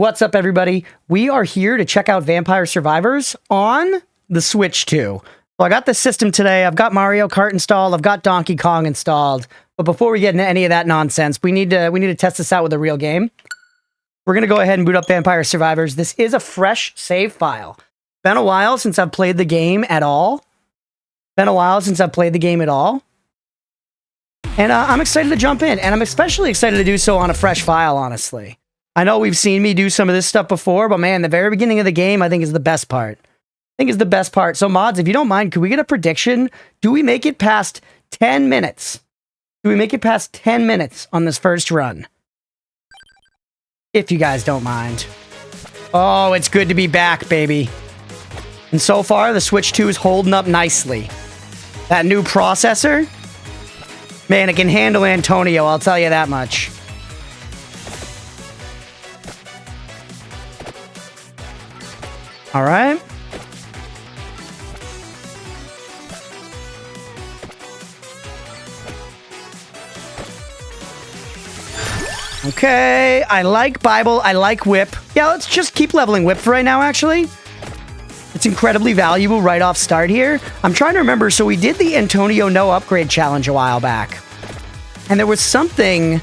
What's up, everybody? We are here to check out Vampire Survivors on the Switch 2. So I got the system today. I've got Mario Kart installed. I've got Donkey Kong installed. But before we get into any of that nonsense, we need to test this out with a real game. We're going to go ahead and boot up Vampire Survivors. This is a fresh save file. Been a while since I've played the game at all. And I'm excited to jump in. And I'm especially excited to do so on a fresh file, honestly. I know we've seen me do some of this stuff before, but man, the very beginning of the game, I think is the best part. So mods, if you don't mind, could we get a prediction? Do we make it past 10 minutes? On this first run? If you guys don't mind. Oh, it's good to be back, baby. And so far, the Switch 2 is holding up nicely. That new processor, man, it can handle Antonio, I'll tell you that much. All right. Okay, I like Bible, I like Whip. Yeah, let's just keep leveling Whip for right now, actually. It's incredibly valuable right off start here. I'm trying to remember, so we did the Antonio no upgrade challenge a while back. And there was something...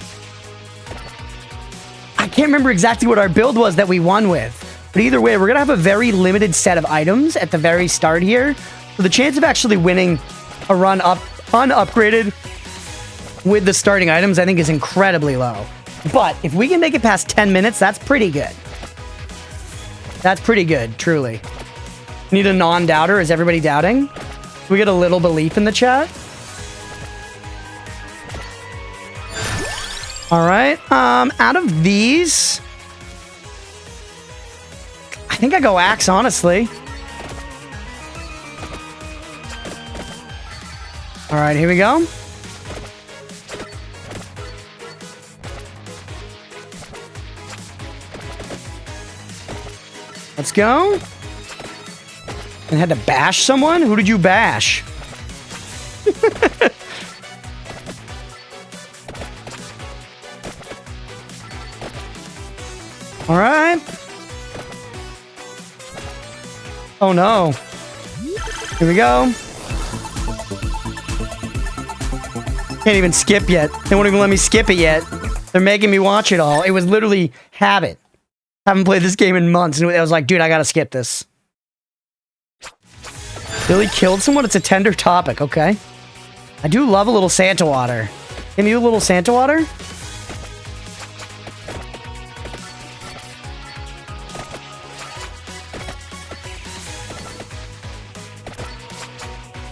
I can't remember exactly what our build was that we won with. But either way, we're going to have a very limited set of items at the very start here. So the chance of actually winning a run up unupgraded with the starting items, I think, is incredibly low. But if we can make it past 10 minutes, that's pretty good. That's pretty good, truly. Need a non-doubter. Is everybody doubting? Can we get a little belief in the chat? All right. Out of these... I think I go Axe, honestly. All right, here we go. Let's go. And had to bash someone? Who did you bash? All right. Oh no. Here we go. Can't even skip yet. They won't even let me skip it yet. They're making me watch it all. It was literally habit. Haven't played this game in months, and I was like, dude, I gotta skip this. Billy killed someone? It's a tender topic, okay. I do love a little Santa water. Give me a little Santa water?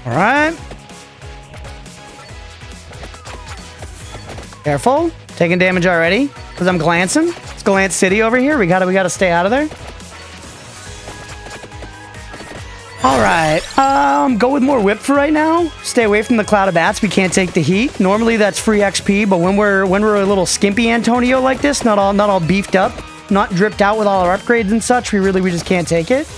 All right. Careful. Taking damage already because I'm glancing. It's Glance City over here. We gotta stay out of there. All right. Go with more Whip for right now. Stay away from the cloud of bats. We can't take the heat. Normally that's free XP, but when we're a little skimpy Antonio like this, not all beefed up, not dripped out with all our upgrades and such, we just can't take it.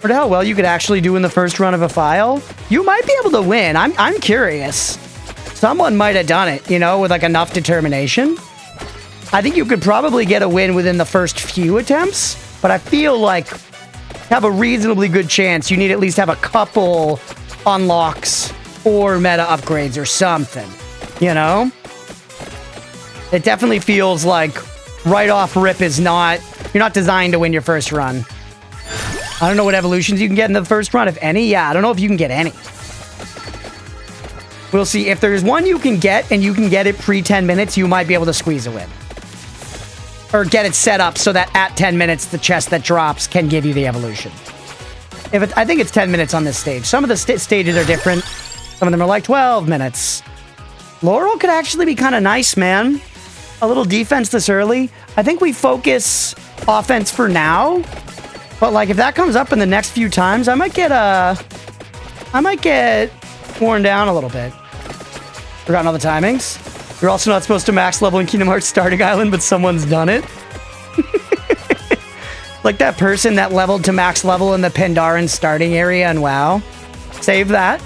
Or how well you could actually do in the first run of a file. You might be able to win. I'm curious. Someone might have done it, you know, with like enough determination. I think you could probably get a win within the first few attempts, but I feel like to have a reasonably good chance, you need at least have a couple unlocks or meta upgrades or something, you know? It definitely feels like right off rip is not, you're not designed to win your first run. I don't know what evolutions you can get in the first run, if any. Yeah, I don't know if you can get any. We'll see. If there's one you can get, and you can get it pre-10 minutes, you might be able to squeeze a win. Or get it set up so that at 10 minutes, the chest that drops can give you the evolution. I think it's 10 minutes on this stage. Some of the stages are different. Some of them are like 12 minutes. Laurel could actually be kind of nice, man. A little defense this early. I think we focus offense for now. But like if that comes up in the next few times, I might get worn down a little bit. Forgotten all the timings. You're also not supposed to max level in Kingdom Hearts Starting Island, but someone's done it. Like that person that leveled to max level in the Pandaren starting area and WoW. Save that.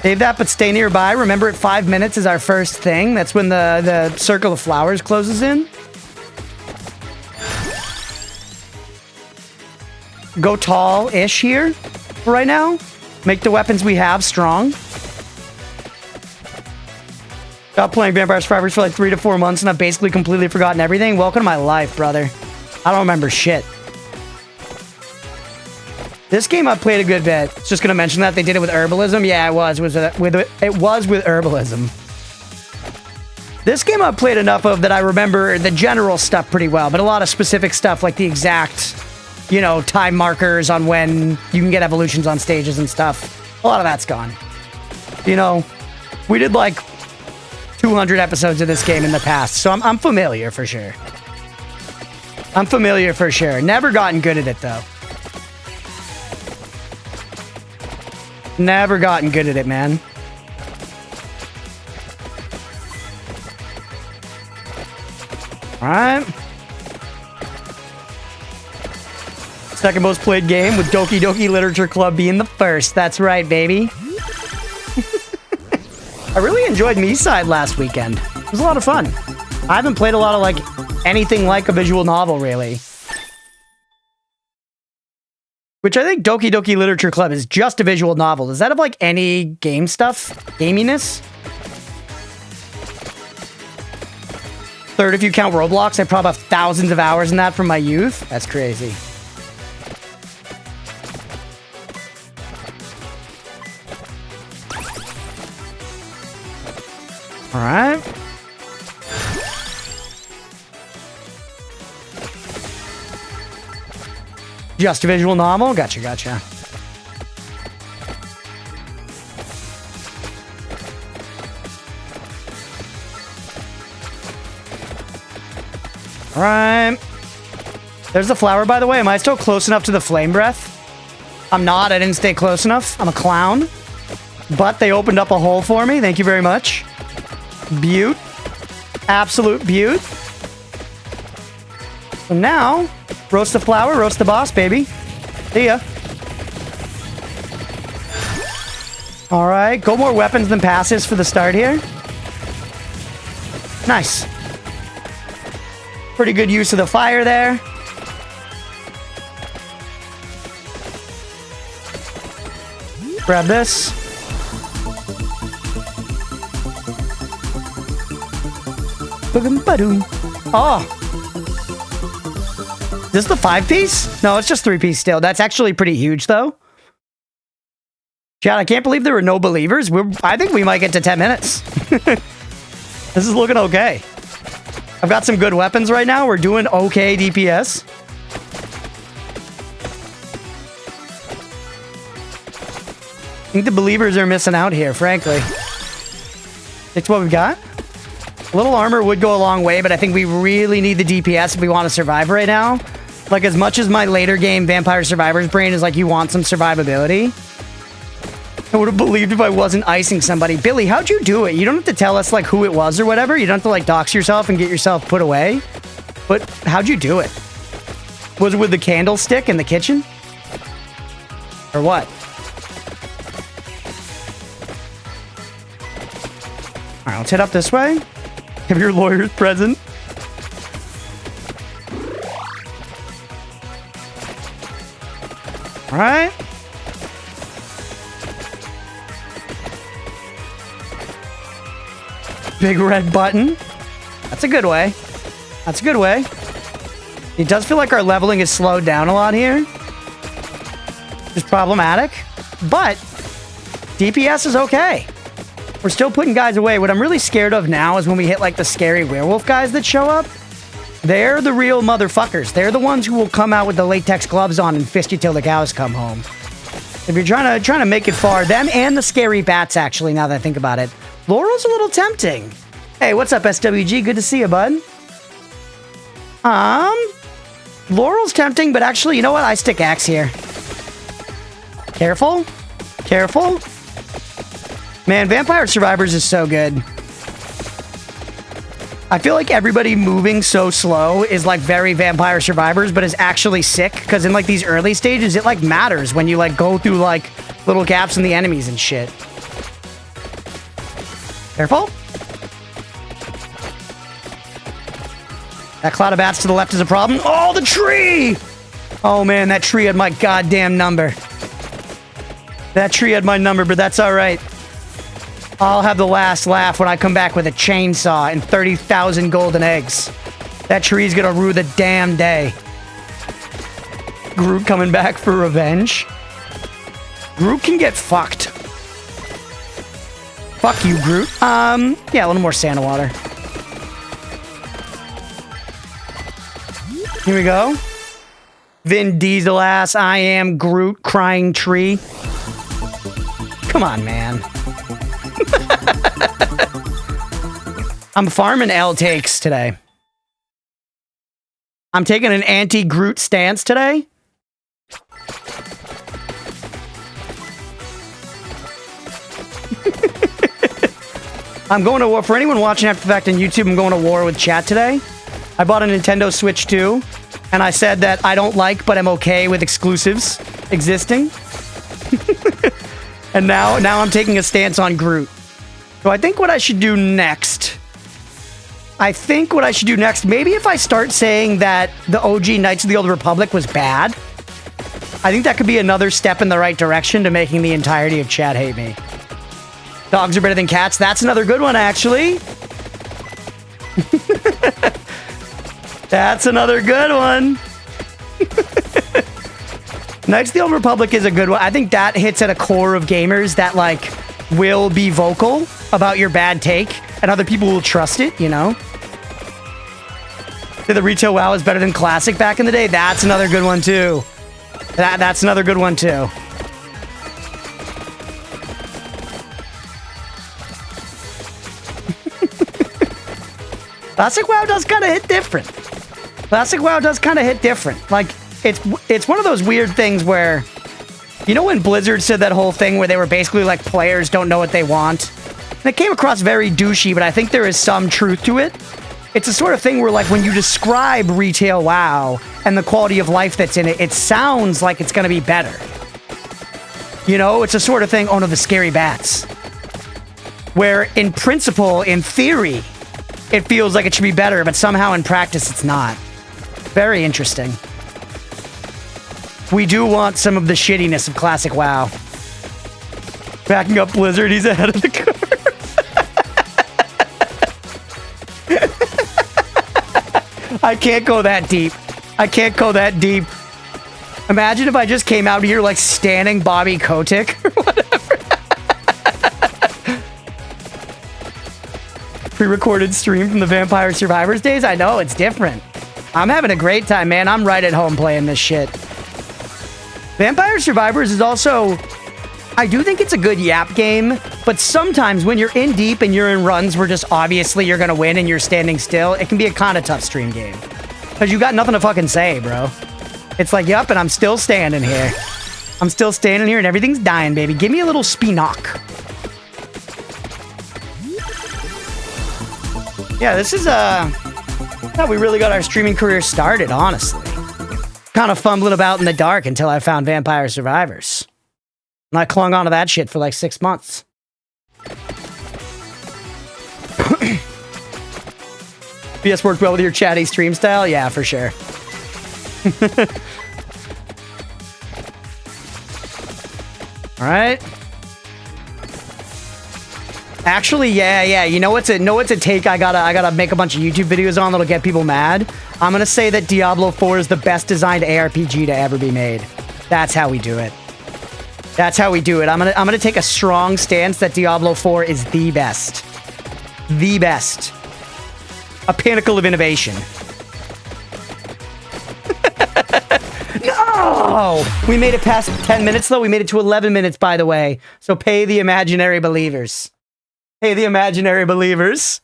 Save that, but stay nearby. Remember, at 5 minutes is our first thing. That's when the circle of flowers closes in. Go tall-ish here right now. Make the weapons we have strong. Got playing Vampire Survivors for like 3 to 4 months, and I've basically completely forgotten everything. Welcome to my life, brother. I don't remember shit. This game I played a good bit. Just gonna mention that they did it with herbalism. Yeah, it was with herbalism. This game I played enough of that I remember the general stuff pretty well, but a lot of specific stuff like the exact, you know, time markers on when you can get evolutions on stages and stuff. A lot of that's gone. You know, we did like 200 episodes of this game in the past, so I'm familiar for sure. I'm familiar for sure. Never gotten good at it though. Never gotten good at it, man. Alright. Second most played game with Doki Doki Literature Club being the first. That's right, baby. I really enjoyed Me-Side last weekend. It was a lot of fun. I haven't played a lot of, like, anything like a visual novel, really. Which I think Doki Doki Literature Club is just a visual novel. Does that have, like, any game stuff? Gaminess? Third, if you count Roblox, I probably have thousands of hours in that from my youth. That's crazy. All right. Just a visual novel? Gotcha, gotcha. All right. There's the flower, by the way. Am I still close enough to the flame breath? I'm not. I didn't stay close enough. I'm a clown. But they opened up a hole for me. Thank you very much. Beaut. Absolute beaut. So now, roast the flower, roast the boss, baby. See ya. All right. Go more weapons than passes for the start here. Nice. Pretty good use of the fire there. Grab this. Oh. Is this the 5-piece? No, it's just 3-piece still. That's actually pretty huge, though. Chad, I can't believe there were no believers. I think we might get to 10 minutes. This is looking okay. I've got some good weapons right now. We're doing okay DPS. I think the believers are missing out here, frankly. It's what we've got. A little armor would go a long way, but I think we really need the DPS if we want to survive right now. Like, as much as my later game Vampire Survivors brain is like, you want some survivability. I would have believed if I wasn't icing somebody. Billy, how'd you do it? You don't have to tell us, like, who it was or whatever. You don't have to, like, dox yourself and get yourself put away. But how'd you do it? Was it with the candlestick in the kitchen? Or what? All right, let's head up this way. Have your lawyers present. All right. Big red button. That's a good way. That's a good way. It does feel like our leveling is slowed down a lot here. It's problematic. But DPS is okay. We're still putting guys away. What I'm really scared of now is when we hit like the scary werewolf guys that show up. They're the real motherfuckers. They're the ones who will come out with the latex gloves on and fist you till the cows come home. If you're trying to make it far, them and the scary bats, actually, now that I think about it. Laurel's a little tempting. Hey, what's up, SWG? Good to see you, bud. Laurel's tempting, but actually, you know what? I stick axe here. Careful. Careful. Man, Vampire Survivors is so good. I feel like everybody moving so slow is like very Vampire Survivors, but is actually sick, because in like these early stages, it like matters when you like go through like little gaps in the enemies and shit. Careful. That cloud of bats to the left is a problem. Oh, the tree! Oh, man, that tree had my goddamn number. That tree had my number, but that's all right. I'll have the last laugh when I come back with a chainsaw and 30,000 golden eggs. That tree's gonna rue the damn day. Groot coming back for revenge. Groot can get fucked. Fuck you, Groot. Yeah, a little more sand and water. Here we go. Vin Diesel ass, I am Groot, crying tree. Come on, man. I'm farming L takes today. I'm taking an anti-Groot stance today. I'm going to war. For anyone watching after the fact on YouTube, I'm going to war with chat today. I bought a Nintendo Switch 2, and I said that I don't like, but I'm okay with exclusives existing. And now I'm taking a stance on Groot. So I think what I should do next... maybe if I start saying that the OG Knights of the Old Republic was bad, I think that could be another step in the right direction to making the entirety of chat hate me. Dogs are better than cats. That's another good one, actually. That's another good one. Knights of the Old Republic is a good one. I think that hits at a core of gamers that, like, will be vocal about your bad take, and other people will trust it, you know? The retail WoW is better than Classic back in the day. That's another good one, too. That's another good one, too. Classic WoW does kind of hit different. Classic WoW does kind of hit different. Like, it's one of those weird things where, you know when Blizzard said that whole thing where they were basically like, players don't know what they want? And it came across very douchey, but I think there is some truth to it. It's a sort of thing where, like, when you describe retail WoW and the quality of life that's in it, it sounds like it's going to be better. You know, it's a sort of thing, oh no, the scary bats. Where in principle, in theory, it feels like it should be better, but somehow in practice it's not. Very interesting. We do want some of the shittiness of Classic WoW. Backing up Blizzard, he's ahead of the curve. I can't go that deep. I can't go that deep. Imagine if I just came out here like standing Bobby Kotick or whatever. Pre-recorded stream from the Vampire Survivors days. I know, it's different. I'm having a great time, man. I'm right at home playing this shit. Vampire Survivors is also... I do think it's a good yap game, but sometimes when you're in deep and you're in runs where just obviously you're gonna win and you're standing still, it can be a kind of tough stream game. Because you got nothing to fucking say, bro. It's like, yup, and I'm still standing here. I'm still standing here and everything's dying, baby. Give me a little Spinock. Yeah, this is, how we really got our streaming career started, honestly. Kind of fumbling about in the dark until I found Vampire Survivors. And I clung onto that shit for like 6 months. BS worked well with your chatty stream style? Yeah, for sure. Alright. Actually, yeah. You know what's a take I gotta make a bunch of YouTube videos on that'll get people mad? I'm gonna say that Diablo 4 is the best designed ARPG to ever be made. That's how we do it. That's how we do it. I'm gonna take a strong stance that Diablo 4 is the best. The best. A pinnacle of innovation. No! We made it past 10 minutes, though. We made it to 11 minutes, by the way. So pay the imaginary believers. Pay the imaginary believers.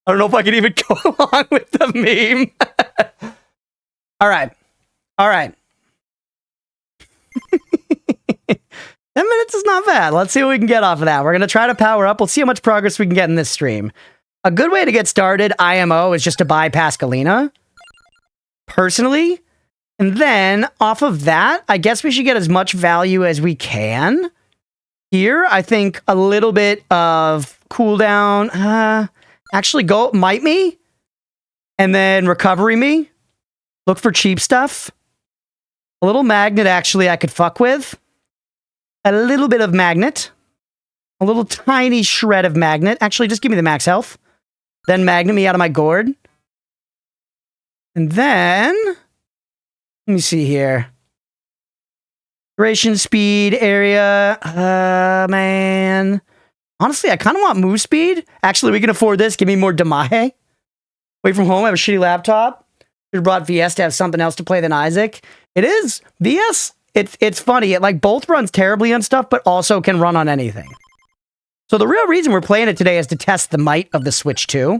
I don't know if I can even go along with the meme. All right. 10 minutes is not bad. Let's see what we can get off of that. We're going to try to power up. We'll see how much progress we can get in this stream. A good way to get started, IMO, is just to buy Pascalina. Personally. And then, off of that, I guess we should get as much value as we can. Here, I think a little bit of cooldown. Actually, go Might Me. And then Recovery Me. Look for cheap stuff. A little Magnet, actually, I could fuck with. A little bit of Magnet. A little tiny shred of Magnet. Actually, just give me the max health. Then Magnet me out of my gourd. And then... let me see here. Duration, speed, area. Man. Honestly, I kind of want move speed. Actually, we can afford this. Give me more Damahe. Away from home, I have a shitty laptop. Should have brought VS to have something else to play than Isaac. It is. VS, it's funny. It like both runs terribly on stuff, but also can run on anything. So the real reason we're playing it today is to test the might of the Switch 2.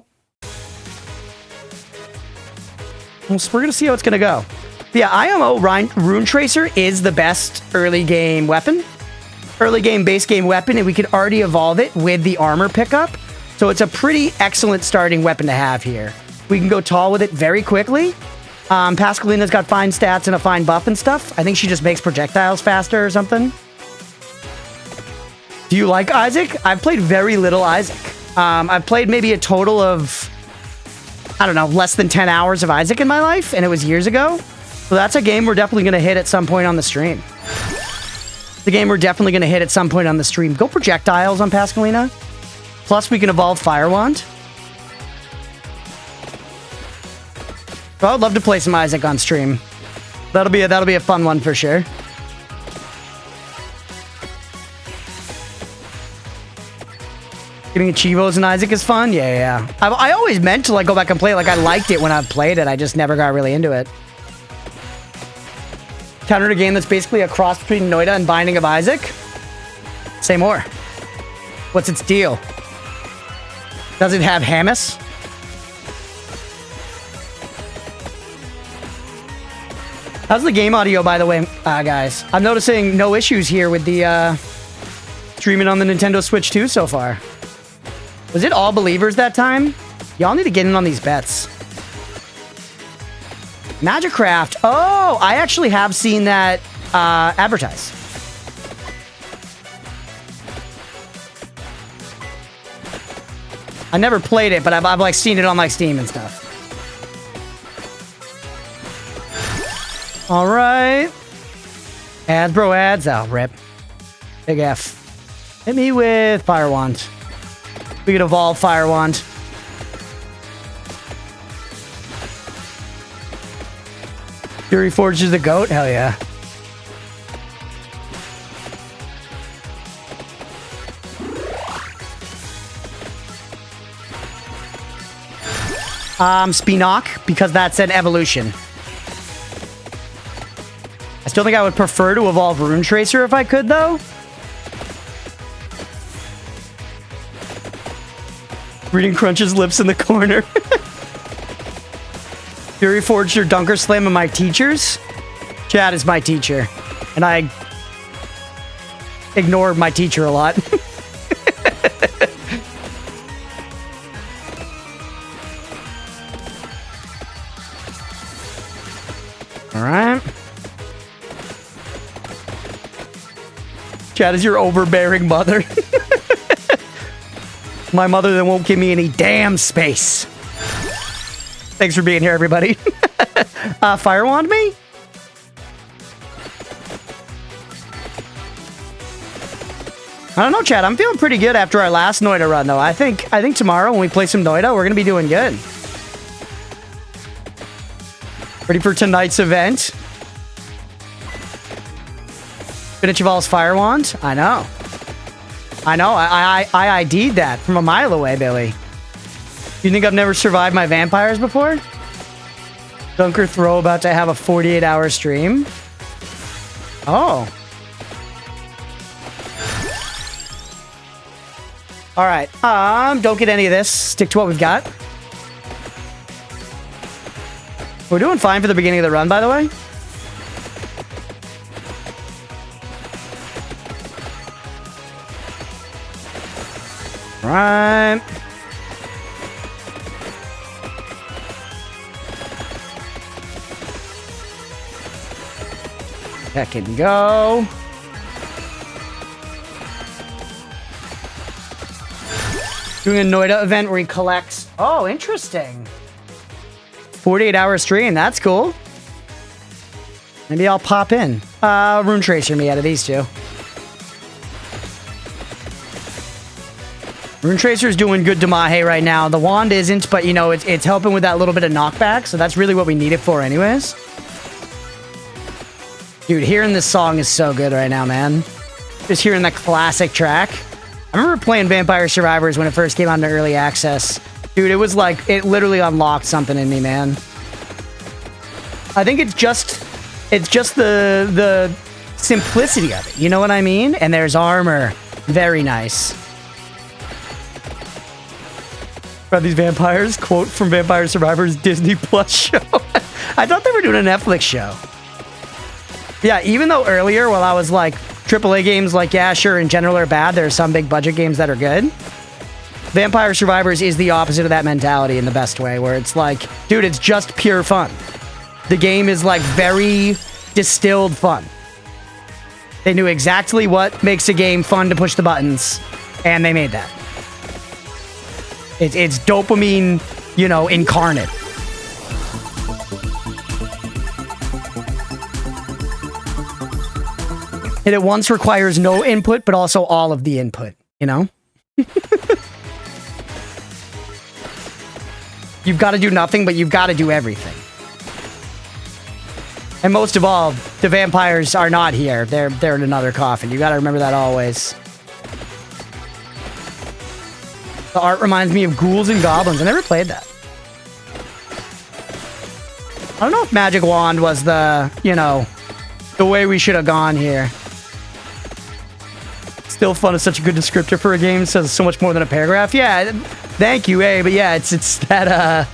Well, so we're going to see how it's going to go. But yeah, IMO Rune Tracer is the best early game weapon. Early game base game weapon, and we could already evolve it with the armor pickup. So it's a pretty excellent starting weapon to have here. We can go tall with it very quickly. Pascalina's got fine stats and a fine buff and stuff. I think she just makes projectiles faster or something. Do you like Isaac? I've played very little Isaac. I've played maybe a total of, I don't know, less than 10 hours of Isaac in my life, and it was years ago. So that's a game we're definitely going to hit at some point on the stream. The game we're definitely going to hit at some point on the stream. Go projectiles on Pascalina. Plus, we can evolve Fire Wand. So I'd love to play some Isaac on stream. That'll be a fun one for sure. Getting Achievos in Isaac is fun. Yeah. I always meant to like go back and play it. Like I liked it when I played it. I just never got really into it. Countered a game that's basically a cross between Noita and Binding of Isaac. Say more. What's its deal? Does it have Hamas? How's the game audio, by the way, guys? I'm noticing no issues here with the streaming on the Nintendo Switch 2 so far. Was it all believers that time? Y'all need to get in on these bets. Magicraft. Oh, I actually have seen that advertised. I never played it, but I've like seen it on like Steam and stuff. All right. Ads, bro, ads. Oh, rip. Big F. Hit me with Fire Wand. We could evolve Fire Wand. Fury Forges the goat? Hell yeah. Spinock, because that's an evolution. I still think I would prefer to evolve Rune Tracer if I could, though. Reading Crunch's lips in the corner. Fury Forge your Dunker Slam and my teachers? Chad is my teacher. And I ignored my teacher a lot. Alright. Chad is your overbearing mother. My mother that won't give me any damn space. Thanks for being here, everybody. Fire Wand me? I don't know, Chad. I'm feeling pretty good after our last Noita run, though. I think tomorrow when we play some Noita, we're gonna be doing good. Ready for tonight's event? Spinach evolves Fire Wand? I know. I ID'd that from a mile away, Billy. You think I've never survived my vampires before? Dunker Throw about to have a 48-hour stream? Oh. Alright, don't get any of this. Stick to what we've got. We're doing fine for the beginning of the run, by the way. Right. That can go. Doing a Noida event where he collects... Oh, interesting. 48-hour stream. That's cool. Maybe I'll pop in. Rune Tracer me out of these two. Rune Tracer's doing good to Mahe right now. The wand isn't, but, you know, it's helping with that little bit of knockback, so that's really what we need it for anyways. Dude, hearing this song is so good right now, man. Just hearing that classic track. I remember playing Vampire Survivors when it first came out into early access. Dude, it was like, it literally unlocked something in me, man. I think it's just the simplicity of it. You know what I mean? And there's armor. Very nice. About these vampires, quote from Vampire Survivors Disney Plus show. I thought they were doing a Netflix show. Yeah, even though earlier, while I was like, AAA games like, yeah, sure, in general are bad, there are some big budget games that are good. Vampire Survivors is the opposite of that mentality in the best way, where it's like, dude, it's just pure fun. The game is like very distilled fun. They knew exactly what makes a game fun to push the buttons, and they made that. It's dopamine, you know, incarnate. Hit it once requires no input, but also all of the input, you know? You've got to do nothing, but you've got to do everything. And most of all, the vampires are not here. They're in another coffin. You got to remember that always. The art reminds me of Ghouls and Goblins. I never played that. I don't know if Magic Wand was the, you know, the way we should have gone here. Still fun is such a good descriptor for a game. It says so much more than a paragraph. Yeah, thank you, but yeah, it's that,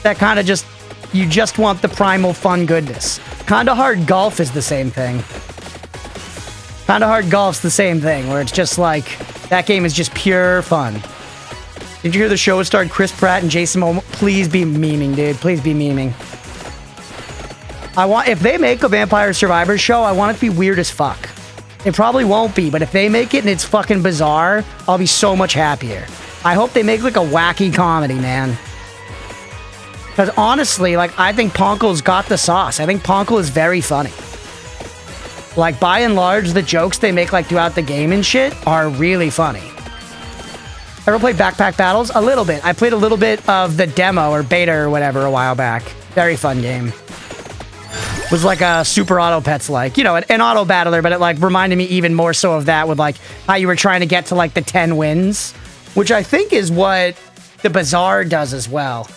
that kind of just, you just want the primal fun goodness. Kinda Hard Golf is the same thing. Kinda Hard Golf's the same thing, where it's just like, that game is just pure fun. Did you hear the show starred Chris Pratt and Jason Momoa? Please be memeing, dude. Please be memeing. If they make a Vampire Survivors show, I want it to be weird as fuck. It probably won't be, but if they make it and it's fucking bizarre, I'll be so much happier. I hope they make like a wacky comedy, man. Because honestly, like, I think Ponkel's got the sauce. I think Ponkel is very funny. Like, by and large, the jokes they make, like, throughout the game and shit are really funny. Ever played Backpack Battles? A little bit. I played a little bit of the demo or beta or whatever a while back. Very fun game. Was like a Super Auto Pets, like, you know, an auto battler, but it, like, reminded me even more so of that with, like, how you were trying to get to, like, the 10 wins, which I think is what the Bazaar does as well.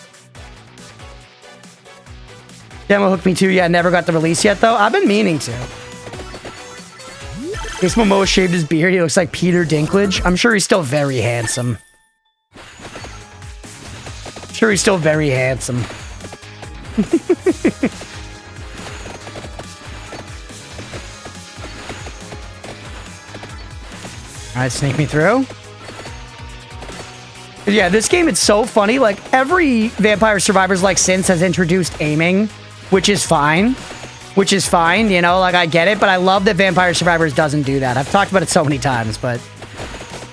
Demo hooked me too. Yeah, never got the release yet, though. I've been meaning to. Ace Momoa shaved his beard. He looks like Peter Dinklage. I'm sure he's still very handsome. Sure, he's still very handsome. Alright, sneak me through. Yeah, this game, it's so funny. Like, every Vampire Survivors like since has introduced aiming, which is fine. Which is fine, you know, like, I get it, but I love that Vampire Survivors doesn't do that. I've talked about it so many times, but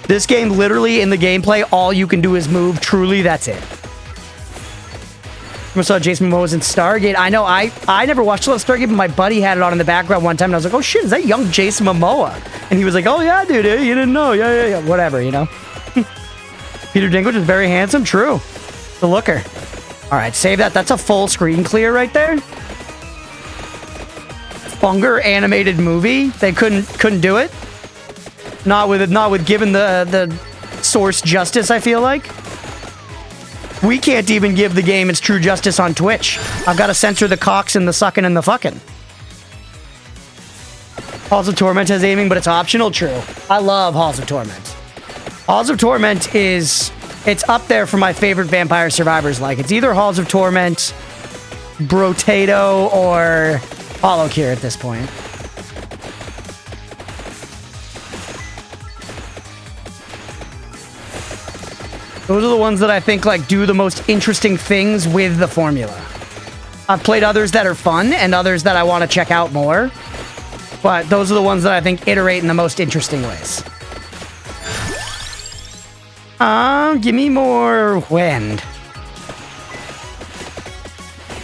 this game, literally, in the gameplay, all you can do is move. Truly, that's it. I saw Jason Momoa was in Stargate. I know, I never watched a lot of Stargate, but my buddy had it on in the background one time, and I was like, oh shit, is that young Jason Momoa? And he was like, oh yeah, dude, you didn't know, yeah, whatever, you know? Peter Dinklage is very handsome, true. The looker. Alright, save that. That's a full screen clear right there. Funger animated movie. They couldn't do it. Not with given the source justice, I feel like. We can't even give the game its true justice on Twitch. I've got to censor the cocks and the sucking and the fucking. Halls of Torment has aiming, but it's optional. True. I love Halls of Torment. Halls of Torment it's up there for my favorite Vampire Survivors. Like, it's either Halls of Torment, Brotato, or Hollow Cure at this point. Those are the ones that I think, like, do the most interesting things with the formula. I've played others that are fun and others that I want to check out more, but those are the ones that I think iterate in the most interesting ways. Give me more wind.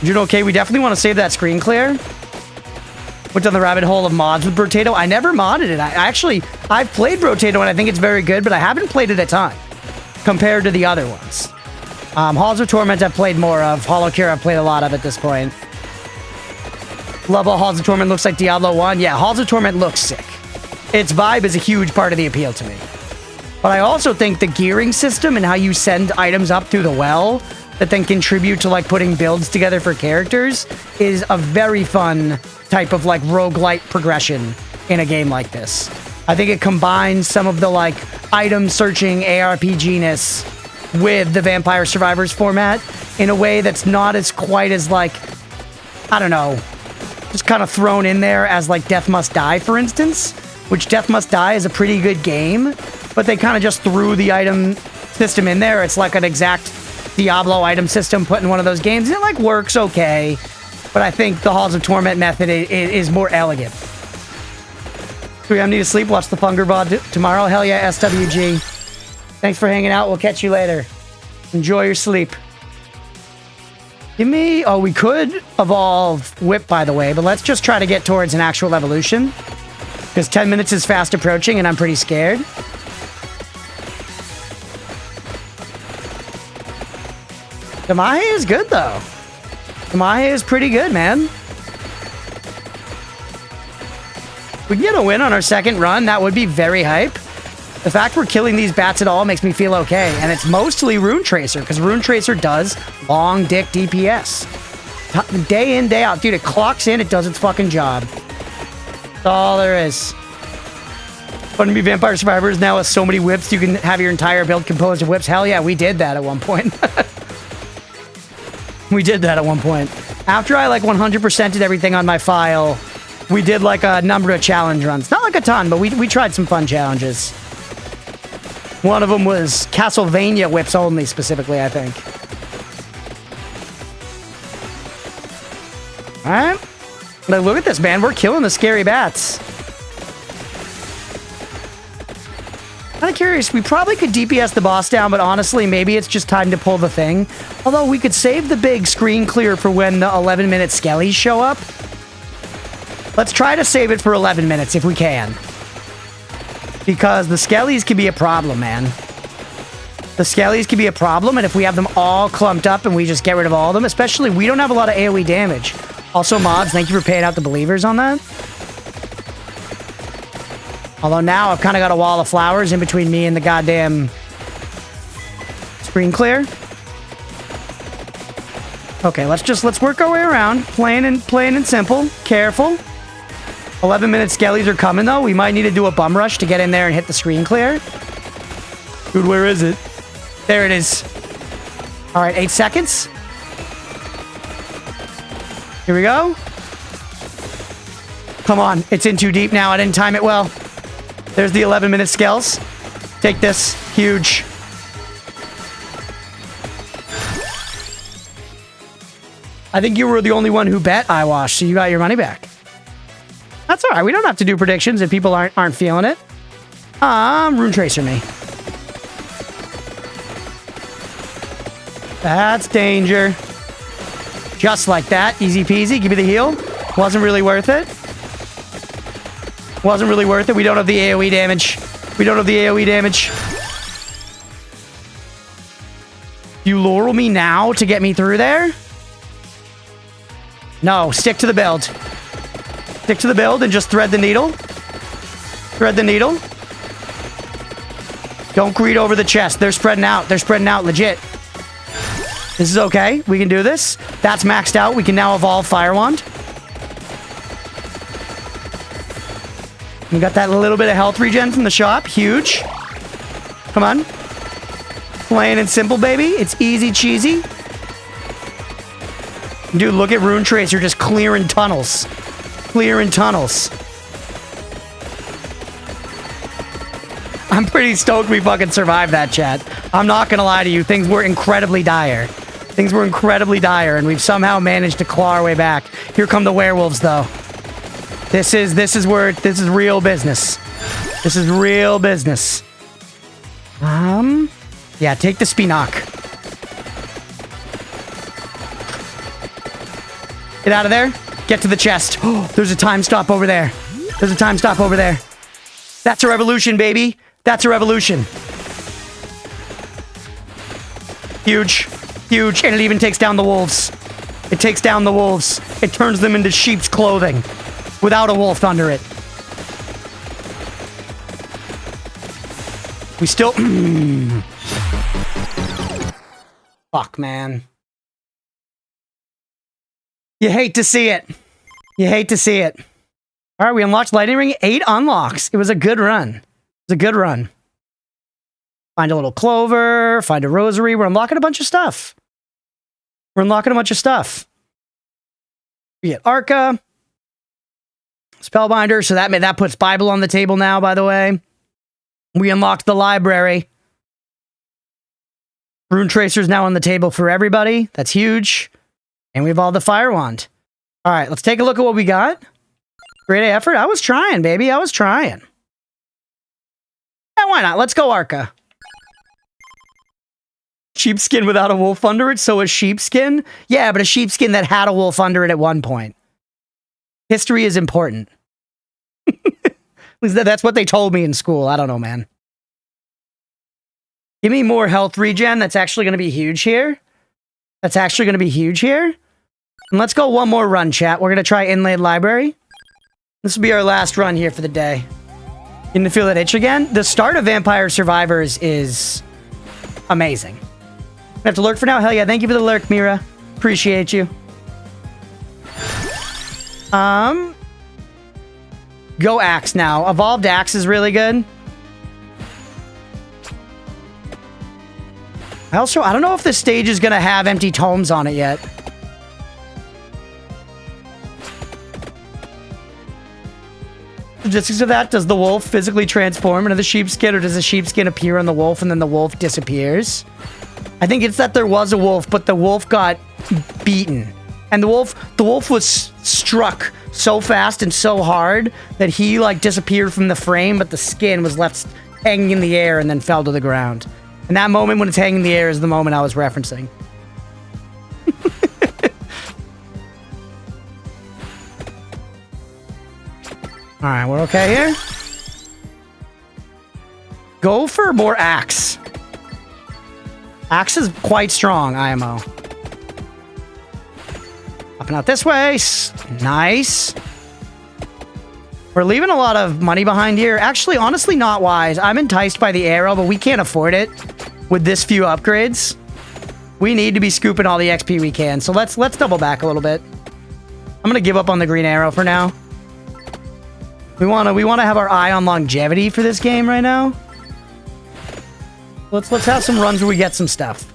Dude, okay, we definitely want to save that screen clear. Went down the rabbit hole of mods with Brotato. I never modded it. I've played Brotato and I think it's very good, but I haven't played it a ton compared to the other ones. Halls of Torment I've played more of. Hollow Cure I've played a lot of at this point. Love how Halls of Torment looks like Diablo 1. Yeah, Halls of Torment looks sick. Its vibe is a huge part of the appeal to me. But I also think the gearing system and how you send items up through the well that then contribute to like putting builds together for characters is a very fun type of like roguelike progression in a game like this. I think it combines some of the like item searching ARPG-ness with the Vampire Survivors format in a way that's not as quite as like, I don't know, just kind of thrown in there as like Death Must Die, for instance, which Death Must Die is a pretty good game, but they kind of just threw the item system in there. It's like an exact Diablo item system put in one of those games. It like works okay, but I think the Halls of Torment method is more elegant. 3 AM need to sleep. Watch the Funger VOD tomorrow. Hell yeah, SWG. Thanks for hanging out. We'll catch you later. Enjoy your sleep. Give me... Oh, we could evolve Whip, by the way, but let's just try to get towards an actual evolution. Because 10 minutes is fast approaching, and I'm pretty scared. Damahe is good, though. Damahe is pretty good, man. If we can get a win on our second run, that would be very hype. The fact we're killing these bats at all makes me feel okay. And it's mostly Rune Tracer, because Rune Tracer does long dick DPS. Day in, day out. Dude, it clocks in, it does its fucking job. That's all there is. Fun to be Vampire Survivors now with so many whips, you can have your entire build composed of whips. Hell yeah, we did that at one point. We did that at one point. After I like 100%ed everything on my file, we did like a number of challenge runs. Not like a ton, but we tried some fun challenges. One of them was Castlevania whips only, specifically, I think. Alright. Like, look at this, man. We're killing the scary bats. Kind of curious. We probably could DPS the boss down, but honestly, maybe it's just time to pull the thing. Although, we could save the big screen clear for when the 11-minute skellies show up. Let's try to save it for 11 minutes if we can. Because the skellies can be a problem, man. The skellies can be a problem, and if we have them all clumped up and we just get rid of all of them, especially we don't have a lot of AoE damage. Also, mods, thank you for paying out the believers on that. Although now I've kind of got a wall of flowers in between me and the goddamn screen clear. Okay, let's work our way around. Plain and simple. Careful. 11-minute skellies are coming, though. We might need to do a bum rush to get in there and hit the screen clear. Dude, where is it? There it is. All right, 8 seconds. Here we go. Come on. It's in too deep now. I didn't time it well. There's the 11-minute skells. Take this. Huge. I think you were the only one who bet, Eyewash, so you got your money back. That's all right. We don't have to do predictions if people aren't feeling it. Rune Tracer me. That's danger. Just like that. Easy peasy. Give me the heal. Wasn't really worth it. Wasn't really worth it. We don't have the AoE damage. We don't have the AoE damage. You laurel me now to get me through there? No. Stick to the build. Stick to the build and just thread the needle. Thread the needle. Don't greed over the chest. They're spreading out. They're spreading out legit. This is okay. We can do this. That's maxed out. We can now evolve Fire Wand. We got that little bit of health regen from the shop. Huge. Come on. Plain and simple, baby. It's easy cheesy. Dude, look at Rune Tracer just clearing tunnels. Clearing tunnels. I'm pretty stoked we fucking survived that, chat. I'm not gonna lie to you. Things were incredibly dire. Things were incredibly dire, and we've somehow managed to claw our way back. Here come the werewolves, though. This is real business. This is real business. Yeah, take the Spinock. Get out of there. Get to the chest. Oh, there's a time stop over there. There's a time stop over there. That's a revolution, baby. That's a revolution. Huge. Huge. And it even takes down the wolves. It takes down the wolves. It turns them into sheep's clothing without a wolf under it. We still... Fuck, man. You hate to see it. You hate to see it. All right, we unlocked Lightning Ring. 8 unlocks. It was a good run. It was a good run. Find a little clover. Find a rosary. We're unlocking a bunch of stuff. We're unlocking a bunch of stuff. We get Arca. Spellbinder. So that puts Bible on the table now, by the way. We unlocked the library. Rune Tracer's now on the table for everybody. That's huge. And we have all the Fire Wand. All right, let's take a look at what we got. Great effort. I was trying, baby. I was trying. Yeah, why not? Let's go Arca. Sheepskin without a wolf under it, so a sheepskin? Yeah, but a sheepskin that had a wolf under it at one point. History is important. At least that's what they told me in school. I don't know, man. Give me more health regen. That's actually going to be huge here. That's actually going to be huge here. And let's go one more run, chat. We're going to try Inlaid Library. This will be our last run here for the day. Getting to feel that itch again? The start of Vampire Survivors is amazing. I have to lurk for now? Hell yeah. Thank you for the lurk, Mira. Appreciate you. Go Axe now. Evolved Axe is really good. I don't know if this stage is going to have empty tomes on it yet. Logistics of that, does the wolf physically transform into the sheepskin, or does the sheepskin appear on the wolf and then the wolf disappears? I think it's that there was a wolf, but the wolf got beaten. And the wolf was struck so fast and so hard that he, like, disappeared from the frame, but the skin was left hanging in the air and then fell to the ground. And that moment when it's hanging in the air is the moment I was referencing. Alright, we're okay here. Go for more Axe. Axe is quite strong, IMO. Up and out this way. Nice. We're leaving a lot of money behind here. Actually, honestly, not wise. I'm enticed by the arrow, but we can't afford it with this few upgrades. We need to be scooping all the XP we can. So let's double back a little bit. I'm gonna give up on the green arrow for now. We wanna have our eye on longevity for this game right now. Let's have some runs where we get some stuff.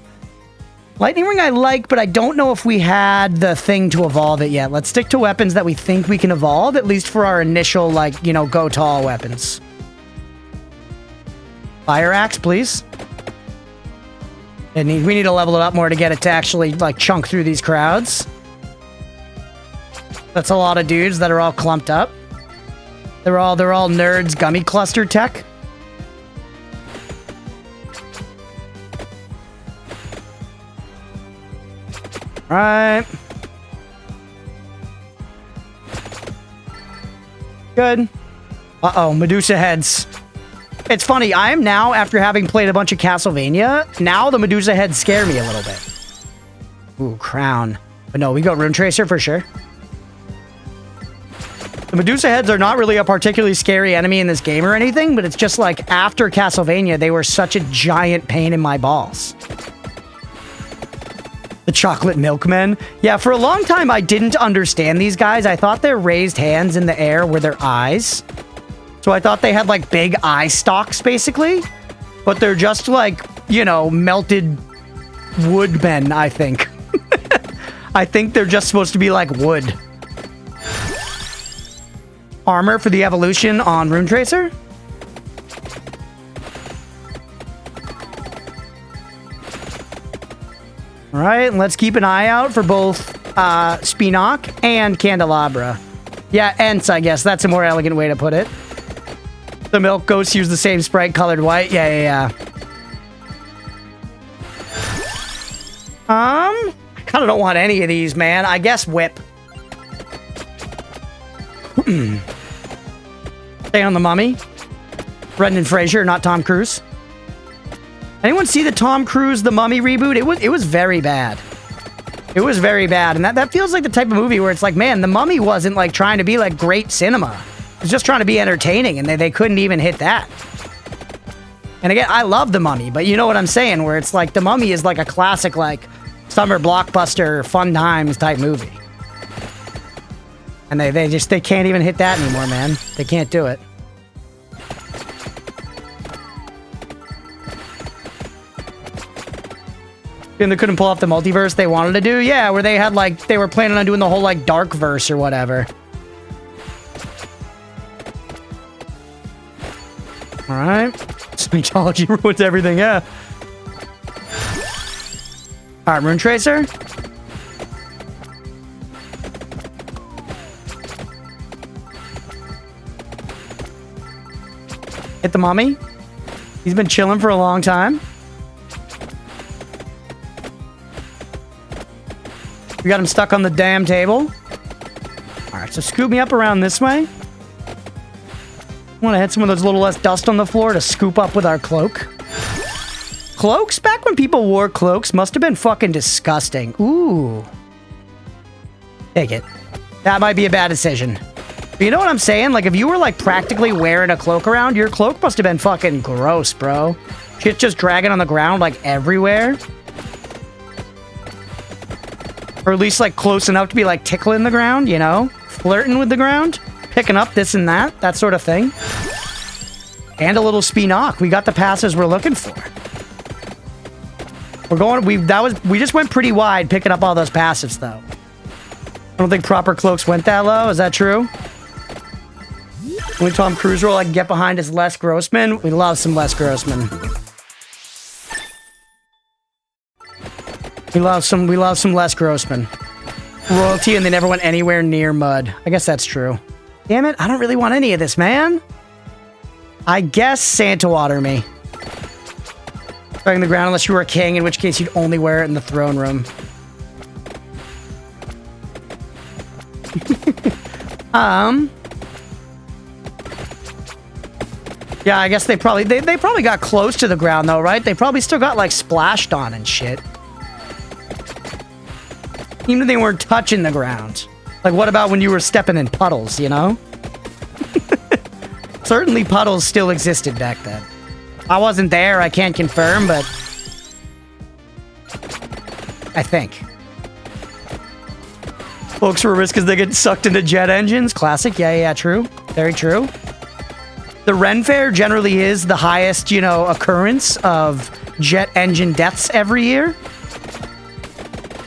Lightning Ring I like, but I don't know if we had the thing to evolve it yet. Let's stick to weapons that we think we can evolve, at least for our initial, like, you know, go tall weapons. Fire Axe, please. We need to level it up more to get it to actually, like, chunk through these crowds. That's a lot of dudes that are all clumped up. They're all nerds gummy cluster tech. Right. Good. Uh-oh, Medusa heads. It's funny, I am now, after having played a bunch of Castlevania, now the Medusa heads scare me a little bit. Ooh, crown. But no, we got Rune Tracer for sure. The Medusa heads are not really a particularly scary enemy in this game or anything, but it's just like, after Castlevania, they were such a giant pain in my balls. The chocolate milkmen. Yeah, for a long time, I didn't understand these guys. I thought their raised hands in the air were their eyes. So I thought they had, like, big eye stalks, basically. But they're just, like, you know, melted woodmen, I think. I think they're just supposed to be, like, wood. Armor for the evolution on Rune Tracer. All right, let's keep an eye out for both Spinock and Candelabra. Yeah, Ents, I guess. That's a more elegant way to put it. The milk ghosts use the same sprite colored white. Yeah. I kind of don't want any of these, man. I guess whip. Stay on the Mummy. Brendan Fraser, not Tom Cruise. Anyone see the Tom Cruise The Mummy reboot? It was very bad. It was very bad. And that feels like the type of movie where it's like, man, The Mummy wasn't like trying to be like great cinema. It was just trying to be entertaining, and they couldn't even hit that. And again, I love The Mummy, but you know what I'm saying, where it's like The Mummy is like a classic, like summer blockbuster, fun times type movie. And they can't even hit that anymore, man. They can't do it. And they couldn't pull off the multiverse they wanted to do? Yeah, where they had like, they were planning on doing the whole like dark verse or whatever. Alright. Scientology ruins everything, yeah. Alright, Rune Tracer. Hit the Mummy. He's been chilling for a long time. We got him stuck on the damn table. Alright, so scoop me up around this way. I want to hit some of those little less dust on the floor to scoop up with our cloak. Cloaks? Back when people wore cloaks must have been fucking disgusting. Ooh. Take it. That might be a bad decision. But you know what I'm saying? Like, if you were, like, practically wearing a cloak around, your cloak must have been fucking gross, bro. Shit just dragging on the ground, like, everywhere. Or at least, like, close enough to be, like, tickling the ground, you know? Flirting with the ground. Picking up this and that sort of thing. And a little spee-knock. We got the passes we're looking for. We're going... We just went pretty wide picking up all those passives, though. I don't think proper cloaks went that low. Is that true? Only Tom Cruise role I can get behind is Les Grossman. We love some Les Grossman. We love some Les Grossman. Royalty, and they never went anywhere near mud. I guess that's true. Damn it, I don't really want any of this, man. I guess Santa water me. Dragging the ground unless you were a king, in which case you'd only wear it in the throne room. Yeah, I guess they probably got close to the ground though, right? They probably still got like splashed on and shit. Even if they weren't touching the ground. Like, what about when you were stepping in puddles, you know? Certainly puddles still existed back then. I wasn't there, I can't confirm, but... I think. Folks were risk because they get sucked into jet engines. Classic, yeah, true. Very true. The Ren Fair generally is the highest, you know, occurrence of jet engine deaths every year.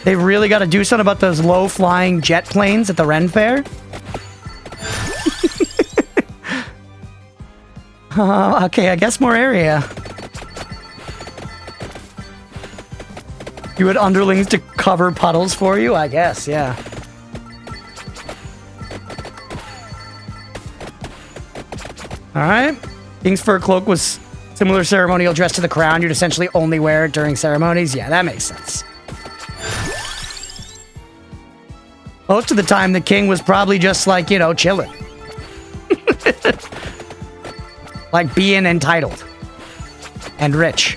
They really got to do something about those low-flying jet planes at the Ren Fair. Okay, I guess more area. You had underlings to cover puddles for you? I guess, yeah. Alright. King's fur cloak was similar ceremonial dress to the crown. You'd essentially only wear it during ceremonies. Yeah, that makes sense. Most of the time, the king was probably just like, you know, chilling. Like being entitled. And rich.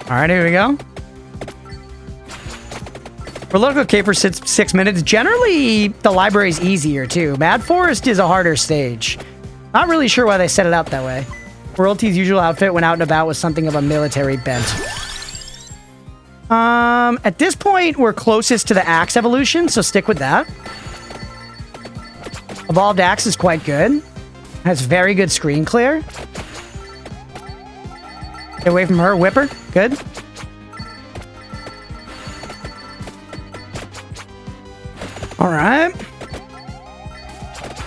Alright, here we go. We're looking okay for 6 minutes. Generally, the library's easier, too. Mad Forest is a harder stage. Not really sure why they set it out that way. Royalty's usual outfit when out and about was something of a military bent. At this point, we're closest to the axe evolution, so stick with that. Evolved axe is quite good. Has very good screen clear. Get away from her, whipper. Good. Alright.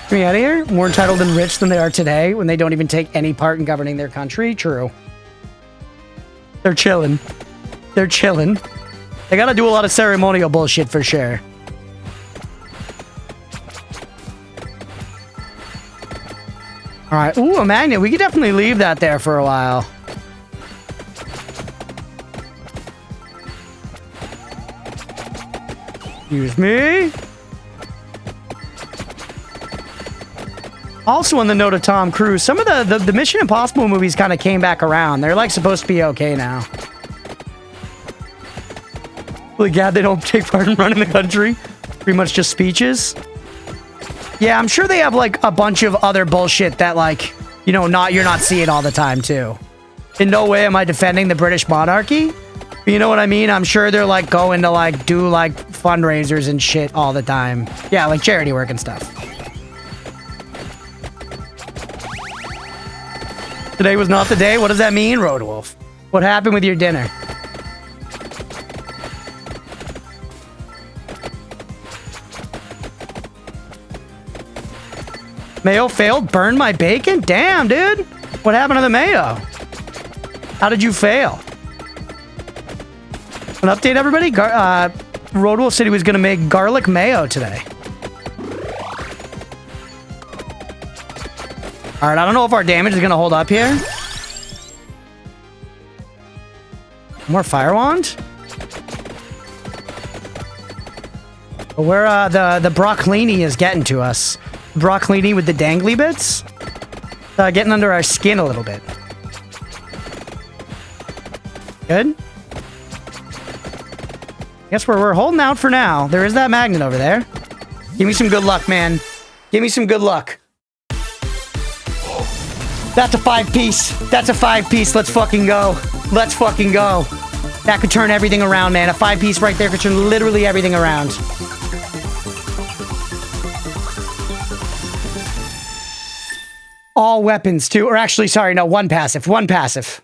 Get me out of here. More entitled and rich than they are today when they don't even take any part in governing their country. True. They're chilling. They're chilling. They gotta do a lot of ceremonial bullshit for sure. Alright. Ooh, a magnet. We could definitely leave that there for a while. Excuse me. Also on the note of Tom Cruise, some of the Mission Impossible movies kind of came back around. They're like supposed to be okay now. Really glad they don't take part in running the country. Pretty much just speeches. Yeah, I'm sure they have like a bunch of other bullshit that like, you know, you're not seeing all the time too. In no way am I defending the British monarchy. But you know what I mean? I'm sure they're like going to like do like fundraisers and shit all the time. Yeah, like charity work and stuff. Today was not the day. What does that mean, Roadwolf? What happened with your dinner? Mayo failed? Burned my bacon? Damn, dude. What happened to the mayo? How did you fail? An update, everybody? Roadwolf said he was going to make garlic mayo today. All right, I don't know if our damage is going to hold up here. More fire wand? But where the broccolini is getting to us. Broccolini with the dangly bits. Getting under our skin a little bit. Good. Guess we're holding out for now. There is that magnet over there. Give me some good luck, man. Give me some good luck. That's a 5-piece. That's a 5-piece. Let's fucking go. Let's fucking go. That could turn everything around, man. A 5-piece right there could turn literally everything around. All weapons, too. Or actually, sorry, no, one passive. One passive.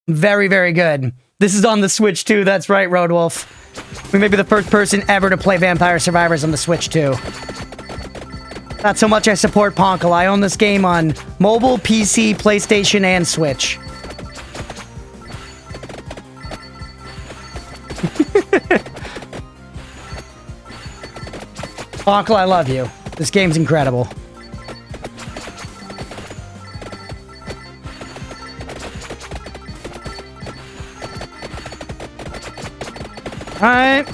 Very, very good. This is on the Switch, too. That's right, Roadwolf. We may be the first person ever to play Vampire Survivors on the Switch, too. That's how much I support Ponkle. I own this game on mobile, PC, PlayStation, and Switch. Ponkle, I love you. This game's incredible. Alright.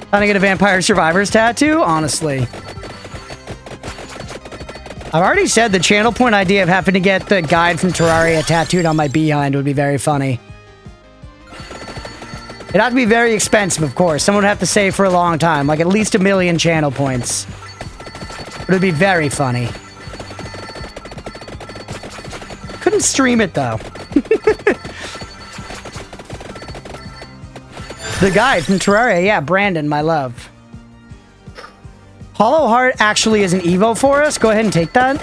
Trying to get a Vampire Survivors tattoo? Honestly. I've already said the channel point idea of having to get the guide from Terraria tattooed on my behind would be very funny. It'd have to be very expensive, of course. Someone would have to save for a long time. Like at least 1 million channel points. But it'd be very funny. Couldn't stream it, though. The guy from Terraria. Yeah, Brandon, my love. Hollow Heart actually is an Evo for us. Go ahead and take that.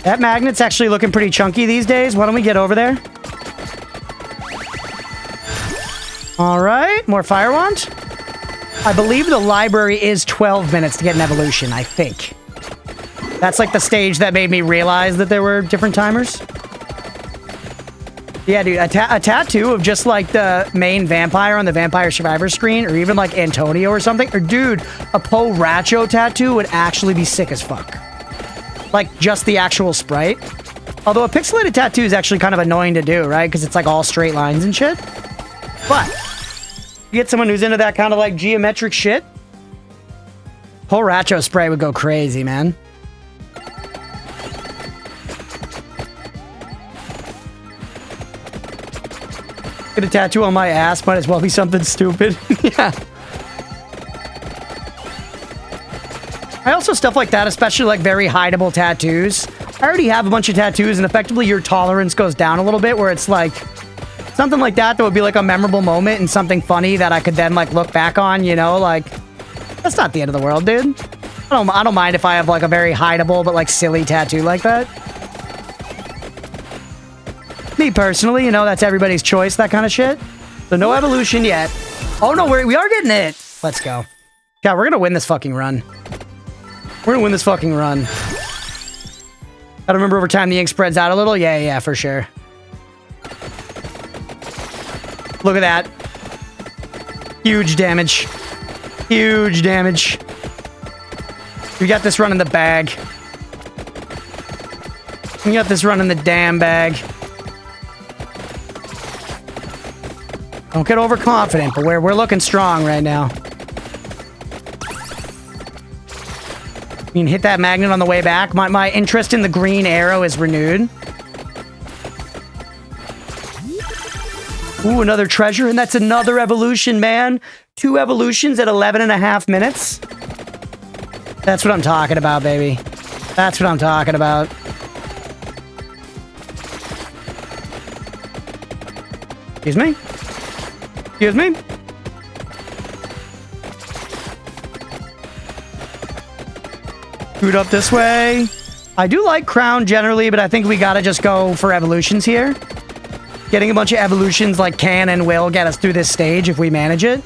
That magnet's actually looking pretty chunky these days. Why don't we get over there? All right, more fire wand. I believe the library is 12 minutes to get an evolution, I think. That's like the stage that made me realize that there were different timers. Yeah, dude, a tattoo of just like the main vampire on the Vampire Survivor screen, or even like Antonio or something. Or dude, a Po Racho tattoo would actually be sick as fuck. Like just the actual sprite. Although a pixelated tattoo is actually kind of annoying to do, right? Because it's like all straight lines and shit. But you get someone who's into that kind of like geometric shit. Po Racho spray would go crazy, man. Get a tattoo on my ass, might as well be something stupid. Yeah. I also stuff like that, especially like very hideable tattoos. I already have a bunch of tattoos, and effectively your tolerance goes down a little bit, where it's like something like that would be like a memorable moment and something funny that I could then like look back on, you know, like that's not the end of the world, dude. I don't mind if I have like a very hideable but like silly tattoo like that. Me personally, you know, that's everybody's choice, that kind of shit. So no evolution yet. Oh no, we are getting it. Let's go. Yeah, we're gonna win this fucking run. We're gonna win this fucking run. Gotta remember over time the ink spreads out a little. Yeah, for sure. Look at that. Huge damage. Huge damage. We got this run in the bag. We got this run in the damn bag. Don't get overconfident, but we're looking strong right now. You can hit that magnet on the way back. My interest in the green arrow is renewed. Ooh, another treasure, and that's another evolution, man. 2 evolutions at 11.5 minutes. That's what I'm talking about, baby. That's what I'm talking about. Excuse me? Excuse me? Scoot up this way. I do like Crown generally, but I think we gotta just go for evolutions here. Getting a bunch of evolutions like can and will get us through this stage if we manage it.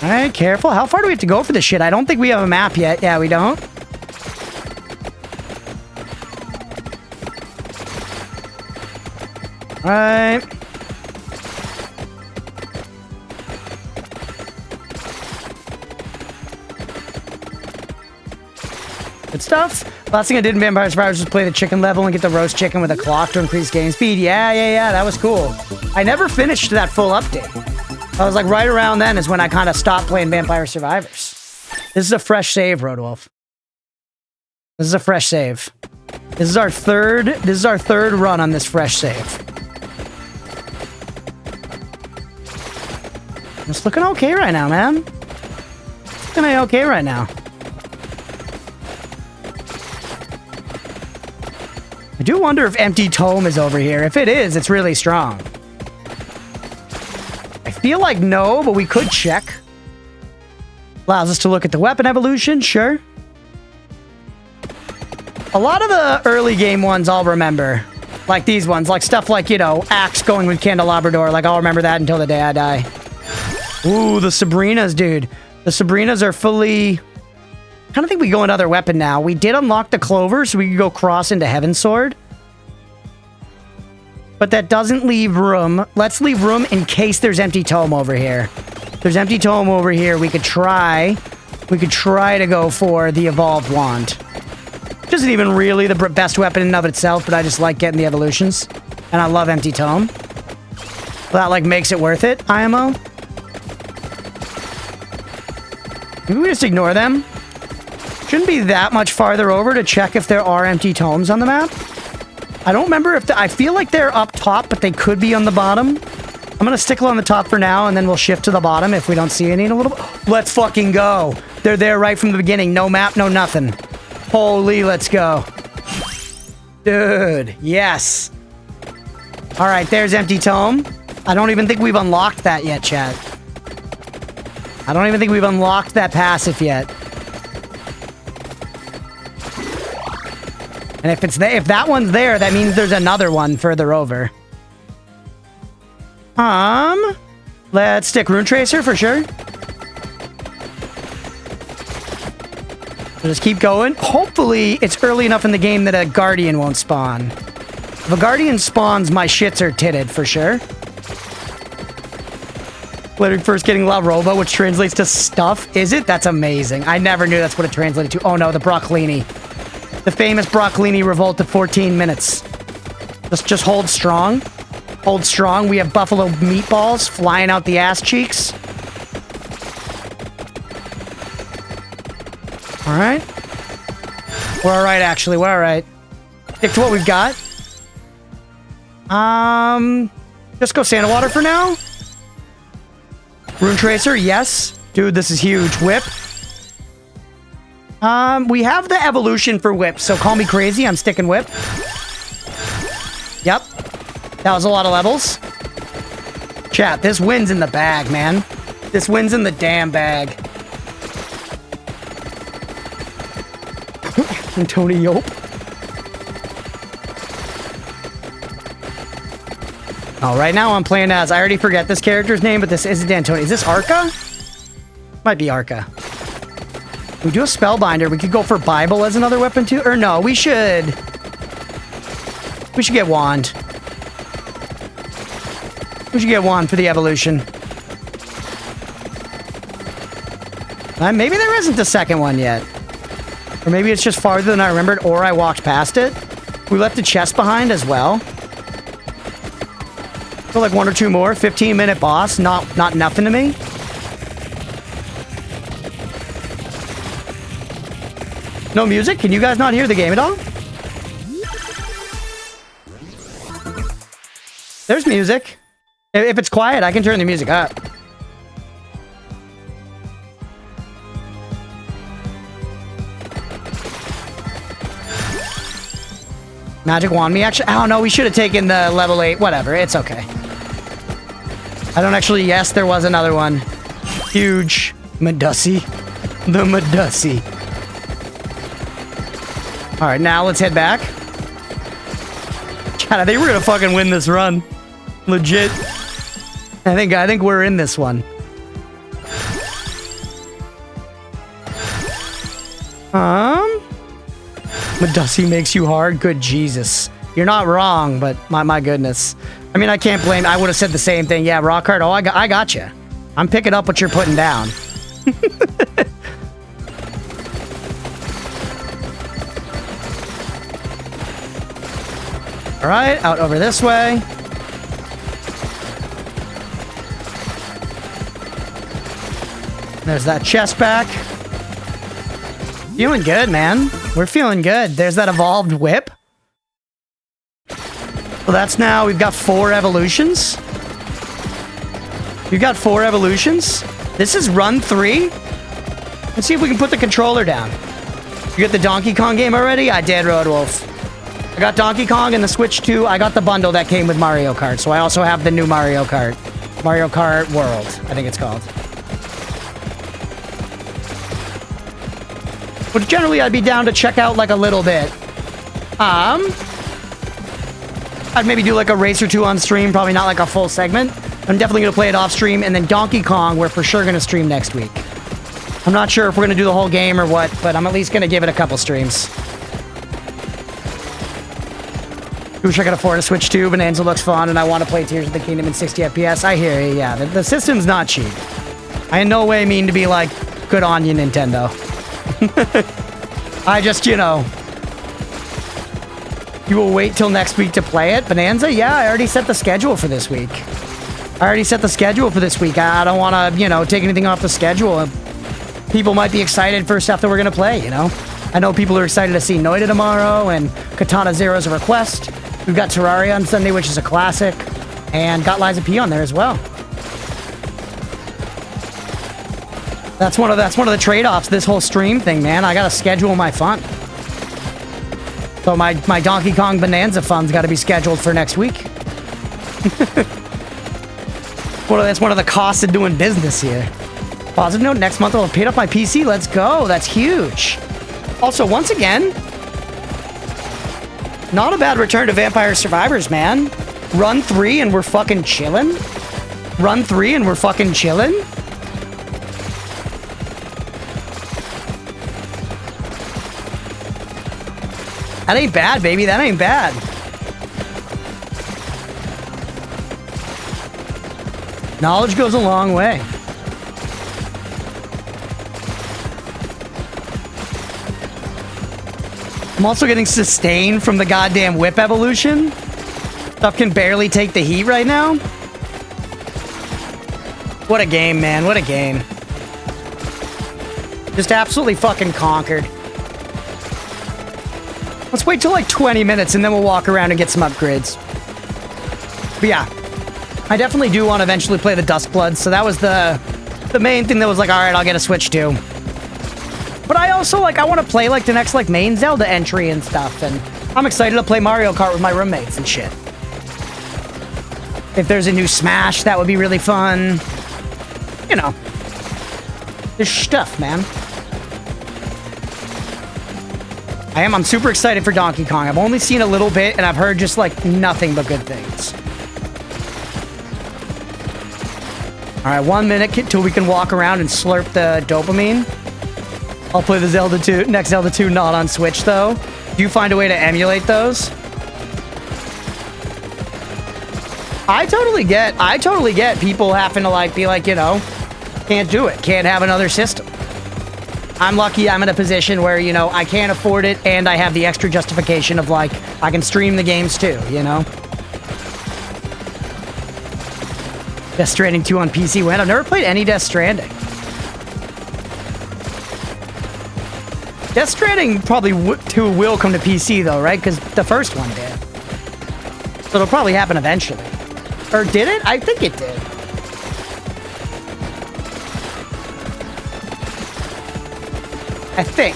Alright, careful. How far do we have to go for this shit? I don't think we have a map yet. Yeah, we don't. Alright. Good stuff. Last thing I did in Vampire Survivors was play the chicken level and get the roast chicken with a clock to increase game speed. Yeah, that was cool. I never finished that full update. I was like right around then is when I kind of stopped playing Vampire Survivors. This is a fresh save, Roadwolf. This is a fresh save. This is our third run on this fresh save. It's looking okay right now, man. It's looking okay right now. I do wonder if Empty Tome is over here. If it is, it's really strong. I feel like no, but we could check. Allows us to look at the weapon evolution, sure. A lot of the early game ones I'll remember. Like these ones, like stuff like, you know, Axe going with Candelabrador. Like I'll remember that until the day I die. Ooh, the Sabrinas, dude. The Sabrinas are fully... I kind of think we go another weapon now. We did unlock the Clover, so we could go cross into Heaven's Sword. But that doesn't leave room. Let's leave room in case there's Empty Tome over here. If there's Empty Tome over here, we could try to go for the Evolved Wand. Which isn't even really the best weapon in and of itself, but I just like getting the evolutions. And I love Empty Tome. That, like, makes it worth it, IMO. Maybe we just ignore them. Shouldn't be that much farther over to check if there are Empty Tomes on the map. I don't remember if... I feel like they're up top, but they could be on the bottom. I'm going to stickle on the top for now, and then we'll shift to the bottom if we don't see any in a little bit. Let's fucking go. They're there right from the beginning. No map, no nothing. Holy, let's go. Dude, yes. All right, there's Empty Tome. I don't even think we've unlocked that yet, chat. I don't even think we've unlocked that passive yet. And if that one's there, that means there's another one further over. Let's stick Rune Tracer for sure. We'll just keep going. Hopefully, it's early enough in the game that a Guardian won't spawn. If a Guardian spawns, my shits are titted for sure. Literally first getting La Roba, which translates to stuff. Is it? That's amazing. I never knew that's what it translated to. Oh no, the broccolini. The famous broccolini revolt of 14 minutes. Just hold strong. Hold strong. We have buffalo meatballs flying out the ass cheeks. All right. We're all right, actually. We're all right. Stick to what we've got. Just go Santa Water for now. Rune Tracer, yes. Dude, this is huge. Whip. We have the evolution for Whip, so call me crazy. I'm sticking Whip. Yep. That was a lot of levels. Chat, this win's in the bag, man. This win's in the damn bag. Antonio. Oh, right now I'm playing as... I already forget this character's name, but this isn't Antonio. Is this Arca? Might be Arca. We do a Spellbinder. We could go for Bible as another weapon too. Or no, we should get Wand. We should get Wand for the evolution. Maybe there isn't a second one yet. Or maybe it's just farther than I remembered, or I walked past it. We left the chest behind as well. So like 1 or 2 more. 15-minute boss. Not nothing to me. No music? Can you guys not hear the game at all? There's music. If it's quiet, I can turn the music up. Magic wand me actually. Oh no, we should have taken the level 8. Whatever, it's okay. I don't actually. Yes, there was another one. Huge. Medusi. The Medusi. Alright, now let's head back. God, I think we're gonna fucking win this run. Legit. I think we're in this one. Medusi makes you hard? Good Jesus. You're not wrong, but my goodness. I mean, I can't blame. I would have said the same thing. Yeah, rock hard. Oh, I got you. I'm picking up what you're putting down. All right, out over this way. There's that chest back. Feeling good, man. We're feeling good. There's that evolved whip. Well, that's now, we've got 4 evolutions. We've got 4 evolutions. This is run 3. Let's see if we can put the controller down. You get the Donkey Kong game already? I did, Roadwolf. I got Donkey Kong and the Switch 2. I got the bundle that came with Mario Kart, so I also have the new Mario Kart. Mario Kart World, I think it's called. But generally, I'd be down to check out, like, a little bit. I'd maybe do, like, a race or 2 on stream. Probably not, like, a full segment. I'm definitely going to play it off stream. And then Donkey Kong, we're for sure going to stream next week. I'm not sure if we're going to do the whole game or what, but I'm at least going to give it a couple streams. Wish I could afford a Switch 2. Bonanza looks fun, and I want to play Tears of the Kingdom in 60 FPS. I hear you, yeah. The system's not cheap. I in no way mean to be, like, good on you, Nintendo. I just, you know... You will wait till next week to play it? Bonanza? Yeah, I already set the schedule for this week. I don't want to, you know, take anything off the schedule. People might be excited for stuff that we're going to play, you know? I know people are excited to see Noida tomorrow, and Katana Zero's a request. We've got Terraria on Sunday, which is a classic. And got Liza P on there as well. That's one of the trade-offs, this whole stream thing, man. I gotta schedule my fun. So my Donkey Kong Bonanza fun's gotta be scheduled for next week. That's one of the costs of doing business here. Positive note, next month I'll have paid off my PC. Let's go. That's huge. Also, once again, not a bad return to Vampire Survivors, man. Run 3 and we're fucking chilling. That ain't bad, baby. That ain't bad. Knowledge goes a long way. I'm also getting sustained from the goddamn whip evolution. Stuff can barely take the heat right now. What a game, man. What a game. Just absolutely fucking conquered. Let's wait till like 20 minutes and then we'll walk around and get some upgrades. But yeah, I definitely do want to eventually play the Duskblood, so that was the main thing that was like, alright, I'll get a Switch too. But I also, like, I want to play, like, the next, like, main Zelda entry and stuff, and I'm excited to play Mario Kart with my roommates and shit. If there's a new Smash, that would be really fun. You know. There's stuff, man. I'm super excited for Donkey Kong. I've only seen a little bit, and I've heard just, like, nothing but good things. Alright, 1 minute till we can walk around and slurp the dopamine. I'll play the Zelda 2, next Zelda 2 not on Switch, though. Do you find a way to emulate those? I totally get people having to, like, be like, you know, can't do it. Can't have another system. I'm lucky I'm in a position where, you know, I can't afford it and I have the extra justification of, like, I can stream the games too, you know? Death Stranding 2 on PC win. I've never played any Death Stranding. Death Stranding probably 2 will come to PC, though, right? Because the first one did. So it'll probably happen eventually. Or did it? I think it did. I think.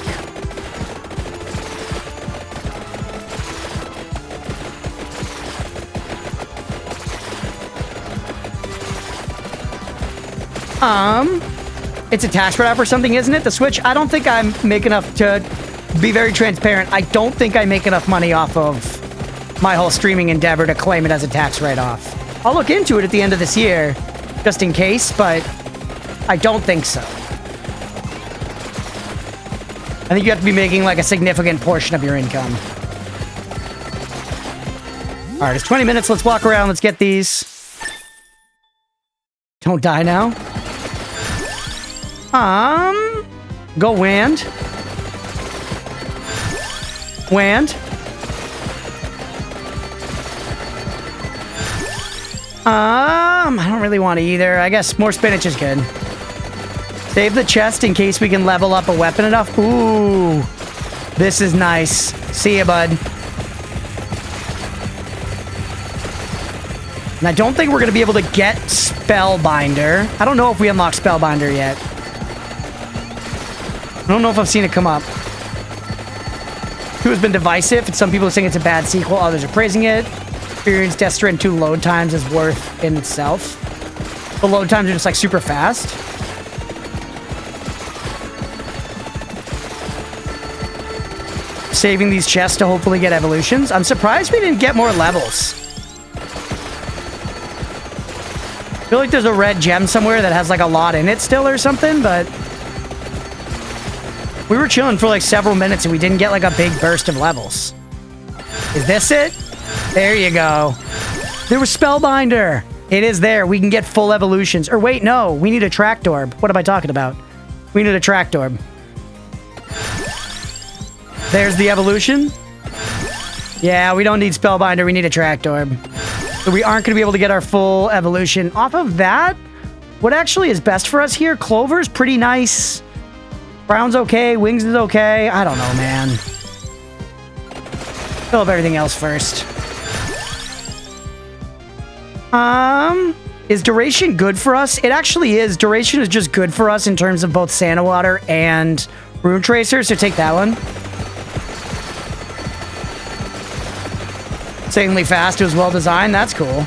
It's a tax write-off or something, isn't it? The Switch, I don't think I make enough to be very transparent. I don't think I make enough money off of my whole streaming endeavor to claim it as a tax write-off. I'll look into it at the end of this year, just in case, but I don't think so. I think you have to be making like a significant portion of your income. All right, it's 20 minutes. Let's walk around. Let's get these. Don't die now. Go Wand. Wand. I don't really want to either. I guess more spinach is good. Save the chest in case we can level up a weapon enough. Ooh. This is nice. See ya, bud. And I don't think we're going to be able to get Spellbinder. I don't know if we unlock Spellbinder yet. I don't know if I've seen it come up. 2 has been divisive. Some people are saying it's a bad sequel. Others are praising it. Experience Death Stranding 2 load times is worth in itself. The load times are just like super fast. Saving these chests to hopefully get evolutions. I'm surprised we didn't get more levels. I feel like there's a red gem somewhere that has like a lot in it still or something, but we were chilling for like several minutes and we didn't get like a big burst of levels. Is this it? There you go. There was Spellbinder. It is there. We can get full evolutions. Or wait, no. We need a tract orb. What am I talking about? We need a tract orb. There's the evolution. Yeah, we don't need Spellbinder. We need a tract orb. So we aren't going to be able to get our full evolution. Off of that, what actually is best for us here? Clover's pretty nice. Brown's okay. Wings is okay. I don't know, man. Fill up everything else first. Is duration good for us? It actually is. Duration is just good for us in terms of both Santa Water and Rune Tracer, so take that one. Insanely fast. It was well designed. That's cool.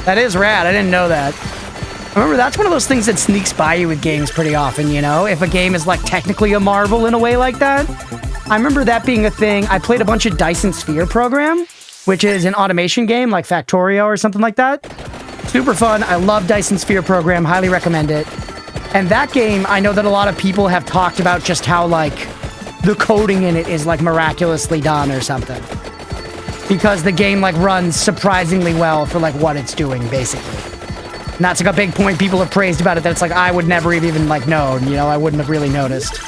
That is rad. I didn't know that. Remember, that's one of those things that sneaks by you with games pretty often, you know? If a game is, like, technically a marvel in a way like that. I remember that being a thing. I played a bunch of Dyson Sphere Program, which is an automation game like Factorio or something like that. Super fun. I love Dyson Sphere Program. Highly recommend it. And that game, I know that a lot of people have talked about just how, like, the coding in it is, like, miraculously done or something. Because the game, like, runs surprisingly well for, like, what it's doing, basically. And that's, like, a big point people have praised about it, that it's, like, I would never have even, like, known, you know? I wouldn't have really noticed.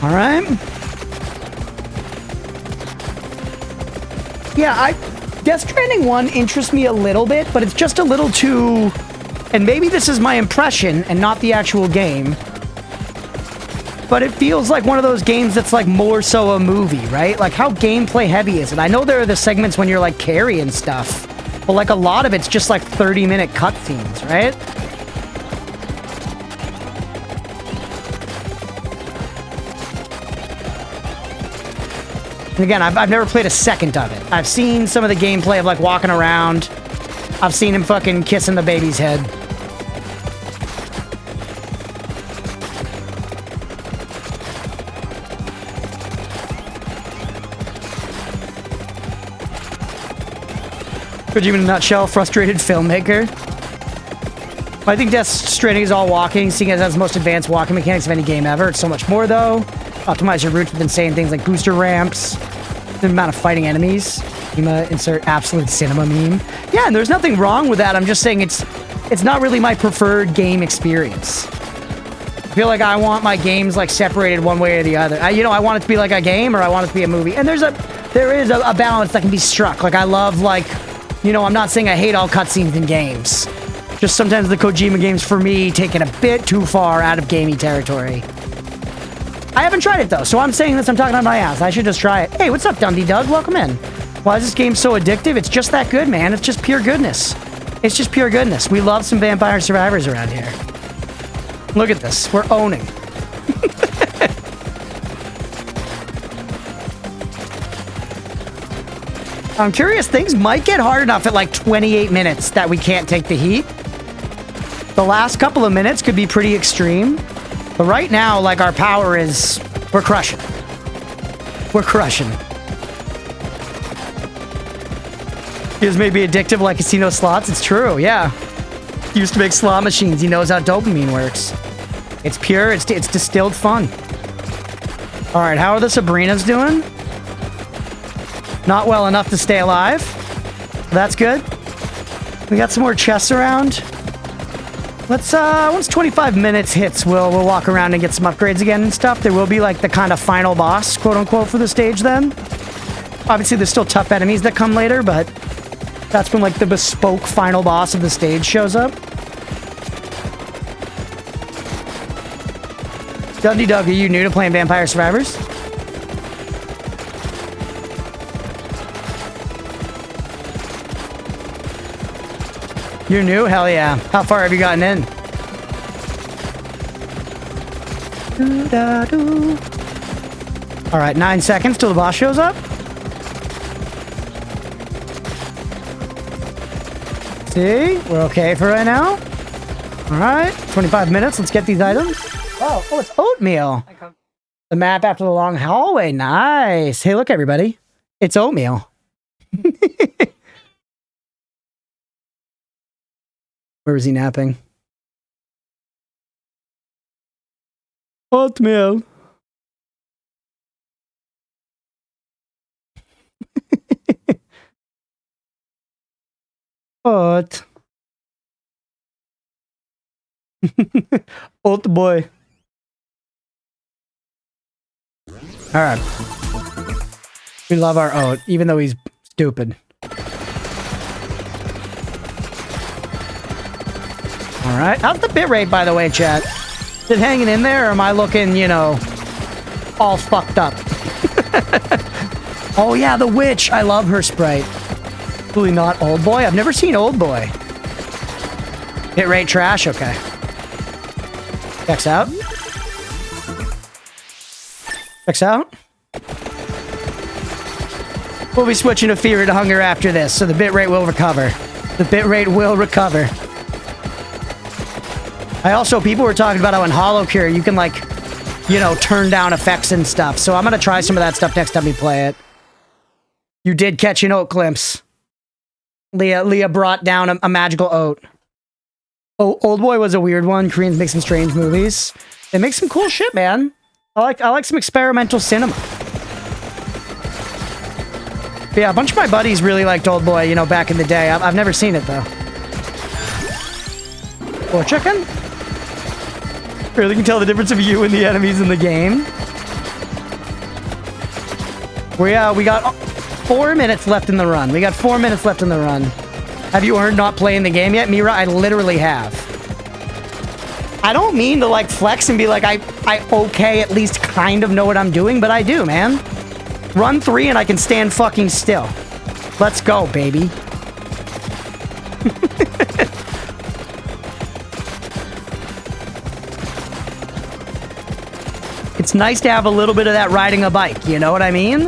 All right. Yeah, Death Stranding 1 interests me a little bit, but it's just a little too... And maybe this is my impression and not the actual game. But it feels like one of those games that's like more so a movie, right? Like how gameplay heavy is it? I know there are the segments when you're like carrying stuff, but like a lot of it's just like 30-minute cutscenes, right? And again, I've never played a second of it. I've seen some of the gameplay of like walking around. I've seen him fucking kissing the baby's head. Could you in a nutshell, frustrated filmmaker? I think Death Stranding is all walking, seeing as it has the most advanced walking mechanics of any game ever. It's so much more though. Optimize your routes with insane things like booster ramps, the amount of fighting enemies. Insert absolute cinema meme. Yeah, and there's nothing wrong with that. I'm just saying it's it's not really my preferred game experience. I feel like I want my games like separated one way or the other. I want it to be like a game or I want it to be a movie. And there is a balance that can be struck. Like I love I'm not saying I hate all cutscenes in games. Just sometimes the Kojima games for me take it a bit too far out of gamey territory. I haven't tried it though, so I'm saying this, I'm talking on my ass. I should just try it. Hey, what's up, Dundee Doug? Welcome in. Why is this game so addictive? It's just that good, man. It's just pure goodness. It's just pure goodness. We love some Vampire Survivors around here. Look at this. We're owning. I'm curious, things might get hard enough at like 28 minutes that we can't take the heat. The last couple of minutes could be pretty extreme. But right now, like, our power is... We're crushing. We're crushing. He may be addictive like casino slots. It's true, yeah. He used to make slot machines. He knows how dopamine works. It's pure. It's distilled fun. All right, how are the Sabrinas doing? Not well enough to stay alive. That's good. We got some more chests around. Let's, once 25 minutes hits, we'll walk around and get some upgrades again and stuff. There will be, like, the kind of final boss, quote-unquote, for the stage then. Obviously, there's still tough enemies that come later, but that's when, like, the bespoke final boss of the stage shows up. Dundee Doug, are you new to playing Vampire Survivors? You're new? Hell yeah. How far have you gotten in? Alright, 9 seconds till the boss shows up. See? We're okay for right now. Alright, 25 minutes. Let's get these items. Oh, it's oatmeal. The map after the long hallway. Nice. Hey, look, everybody. It's oatmeal. Where was he napping? Oatmeal. Oat. Oat boy. All right. We love our oat, even though he's stupid. All right. How's the bitrate, by the way, chat? Is it hanging in there, or am I looking, all fucked up? Oh, yeah, the witch. I love her sprite. Absolutely not Old Boy. I've never seen Old Boy. Bitrate trash? Okay. Checks out. Checks out. We'll be switching to Fear to Hunger after this, so the bitrate will recover. The bitrate will recover. People were talking about how in HoloCure you can, like, turn down effects and stuff. So I'm going to try some of that stuff next time we play it. You did catch an oat glimpse. Leah brought down a magical oat. Oh, Old Boy was a weird one. Koreans make some strange movies. They make some cool shit, man. I like some experimental cinema. But yeah, a bunch of my buddies really liked Old Boy, back in the day. I've never seen it, though. Or chicken? Really can tell the difference of you and the enemies in the game. We got 4 minutes left in the run. We got 4 minutes left in the run. Have you earned not playing the game yet? Mira, I literally have. I don't mean to, like, flex and be like, I okay, at least kind of know what I'm doing, but I do, man. Run 3 and I can stand fucking still. Let's go, baby. It's nice to have a little bit of that riding a bike, you know what I mean?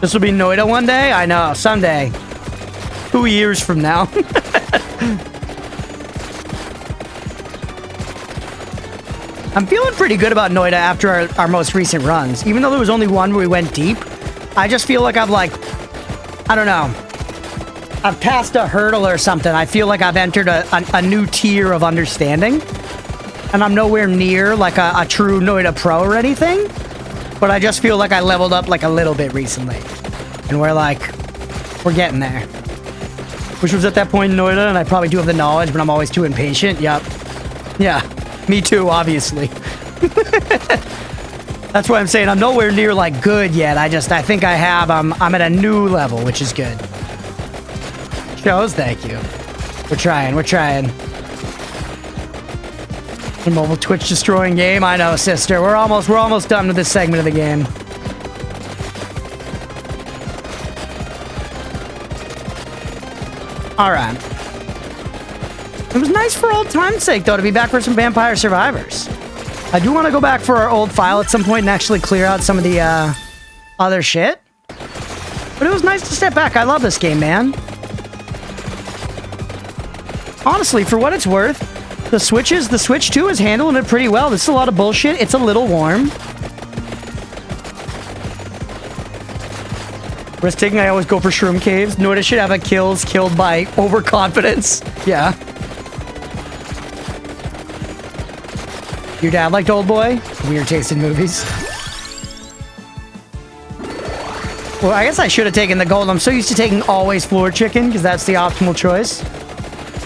This will be Noida one day? I know, someday. 2 years from now. I'm feeling pretty good about Noida after our most recent runs. Even though there was only one where we went deep, I just feel like I've, like, I don't know. I've passed a hurdle or something. I feel like I've entered a new tier of understanding. And I'm nowhere near, like, a true Noida pro or anything. But I just feel like I leveled up, like, a little bit recently. And we're getting there. which was at that point in Noida, and I probably do have the knowledge, but I'm always too impatient. Yep. Yeah, me too, obviously. That's why I'm saying I'm nowhere near, like, good yet. I think I have, I'm at a new level, which is good. Shows, thank you. We're trying. A mobile Twitch destroying game? I know, sister. We're almost done with this segment of the game. Alright. It was nice for old time's sake, though, to be back for some Vampire Survivors. I do want to go back for our old file at some point and actually clear out some of the other shit. But it was nice to step back. I love this game, man. Honestly, for what it's worth, the Switch 2 is handling it pretty well. This is a lot of bullshit. It's a little warm. Risk taking, I always go for shroom caves. Notice should have a killed by overconfidence. Yeah. Your dad liked Old Boy? Weird taste in movies. Well, I guess I should have taken the gold. I'm so used to taking always floor chicken because that's the optimal choice.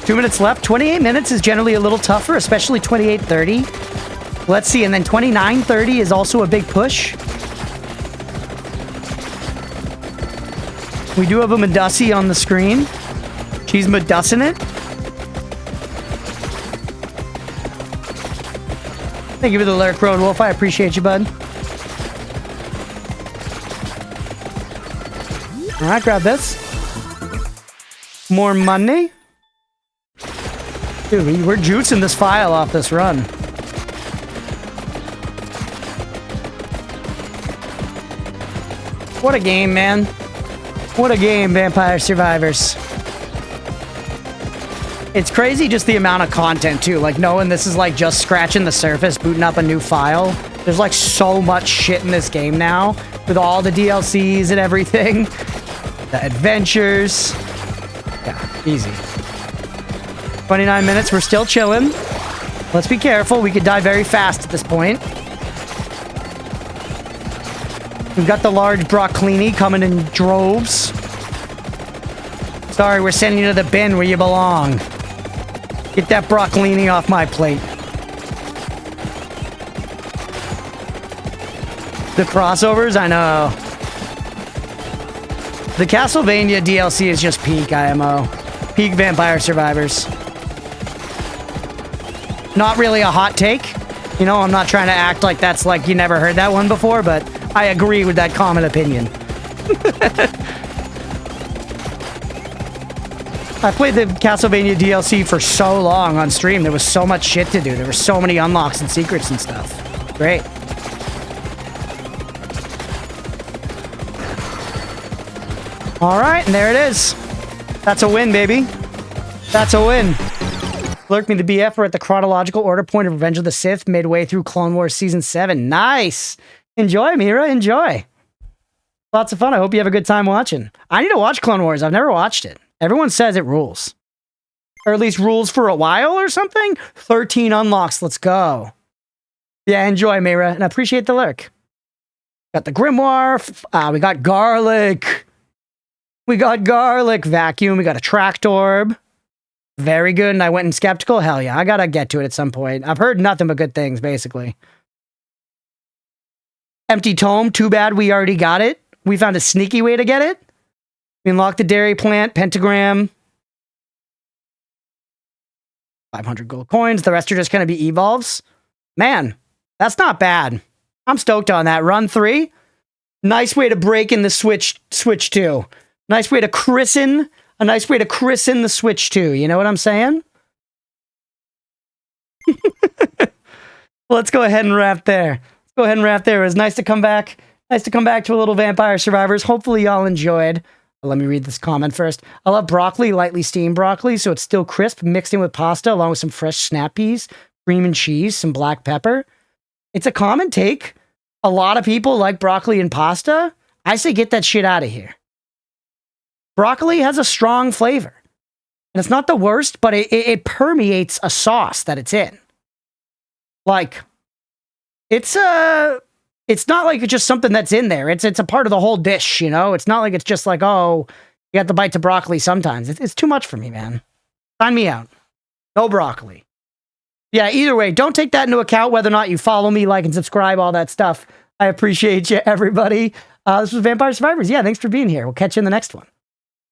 2 minutes left. 28 minutes is generally a little tougher, especially 28:30. Let's see, and then 29:30 is also a big push. We do have a Medussi on the screen. She's Medussing it. Thank you for the lurk, Road Wolf. I appreciate you, bud. Alright, grab this. More money. Dude, we're juicing this file off this run. What a game, man. What a game, Vampire Survivors. It's crazy just the amount of content, too. Like, knowing this is, like, just scratching the surface, booting up a new file. There's, like, so much shit in this game now. With all the DLCs and everything. The adventures. Yeah, easy. 29 minutes, we're still chilling. Let's be careful. We could die very fast at this point. We've got the large broccolini coming in droves. Sorry, we're sending you to the bin where you belong. Get that broccolini off my plate. The crossovers? I know. The Castlevania DLC is just peak IMO. Peak Vampire Survivors. Not really a hot take. You know, I'm not trying to act like that's like you never heard that one before, but I agree with that common opinion. I played the Castlevania DLC for so long on stream. There was so much shit to do. There were so many unlocks and secrets and stuff. Great. All right, and there it is. That's a win, baby. That's a win. Lurk me the BF. We're at the chronological order point of Revenge of the Sith, midway through Clone Wars Season 7. Nice. Enjoy, Mira. Enjoy. Lots of fun. I hope you have a good time watching. I need to watch Clone Wars. I've never watched it. Everyone says it rules. Or at least rules for a while or something. 13 unlocks. Let's go. Yeah, enjoy, Mira. And I appreciate the lurk. Got the Grimoire. We got Garlic. We got Garlic. Vacuum. We got a Tract Orb. Very good. And I went in skeptical. Hell yeah. I gotta get to it at some point. I've heard nothing but good things, basically. Empty Tome. Too bad we already got it. We found a sneaky way to get it. We unlocked the Dairy Plant, Pentagram. 500 gold coins. The rest are just going to be evolves. Man, that's not bad. I'm stoked on that. Run 3. Nice way to break in the Switch 2. Nice way to christen. A nice way to christen the Switch 2. You know what I'm saying? Let's go ahead and wrap there. Let's go ahead and wrap there. It was nice to come back. Nice to come back to a little Vampire Survivors. Hopefully y'all enjoyed. Let me read this comment first. I love broccoli, lightly steamed broccoli, so it's still crisp, mixed in with pasta, along with some fresh snap peas, cream and cheese, some black pepper. It's a common take. A lot of people like broccoli and pasta. I say get that shit out of here. Broccoli has a strong flavor. And it's not the worst, but it permeates a sauce that it's in. Like, it's not like it's just something that's in there. It's a part of the whole dish, you know? It's not like it's just like, oh, You got the bite to broccoli sometimes. It's too much for me, man. Sign me out. No broccoli. Yeah, either way, don't take that into account whether or not you follow me, like, and subscribe, all that stuff. I appreciate you, everybody. This was Vampire Survivors. Yeah, thanks for being here. We'll catch you in the next one.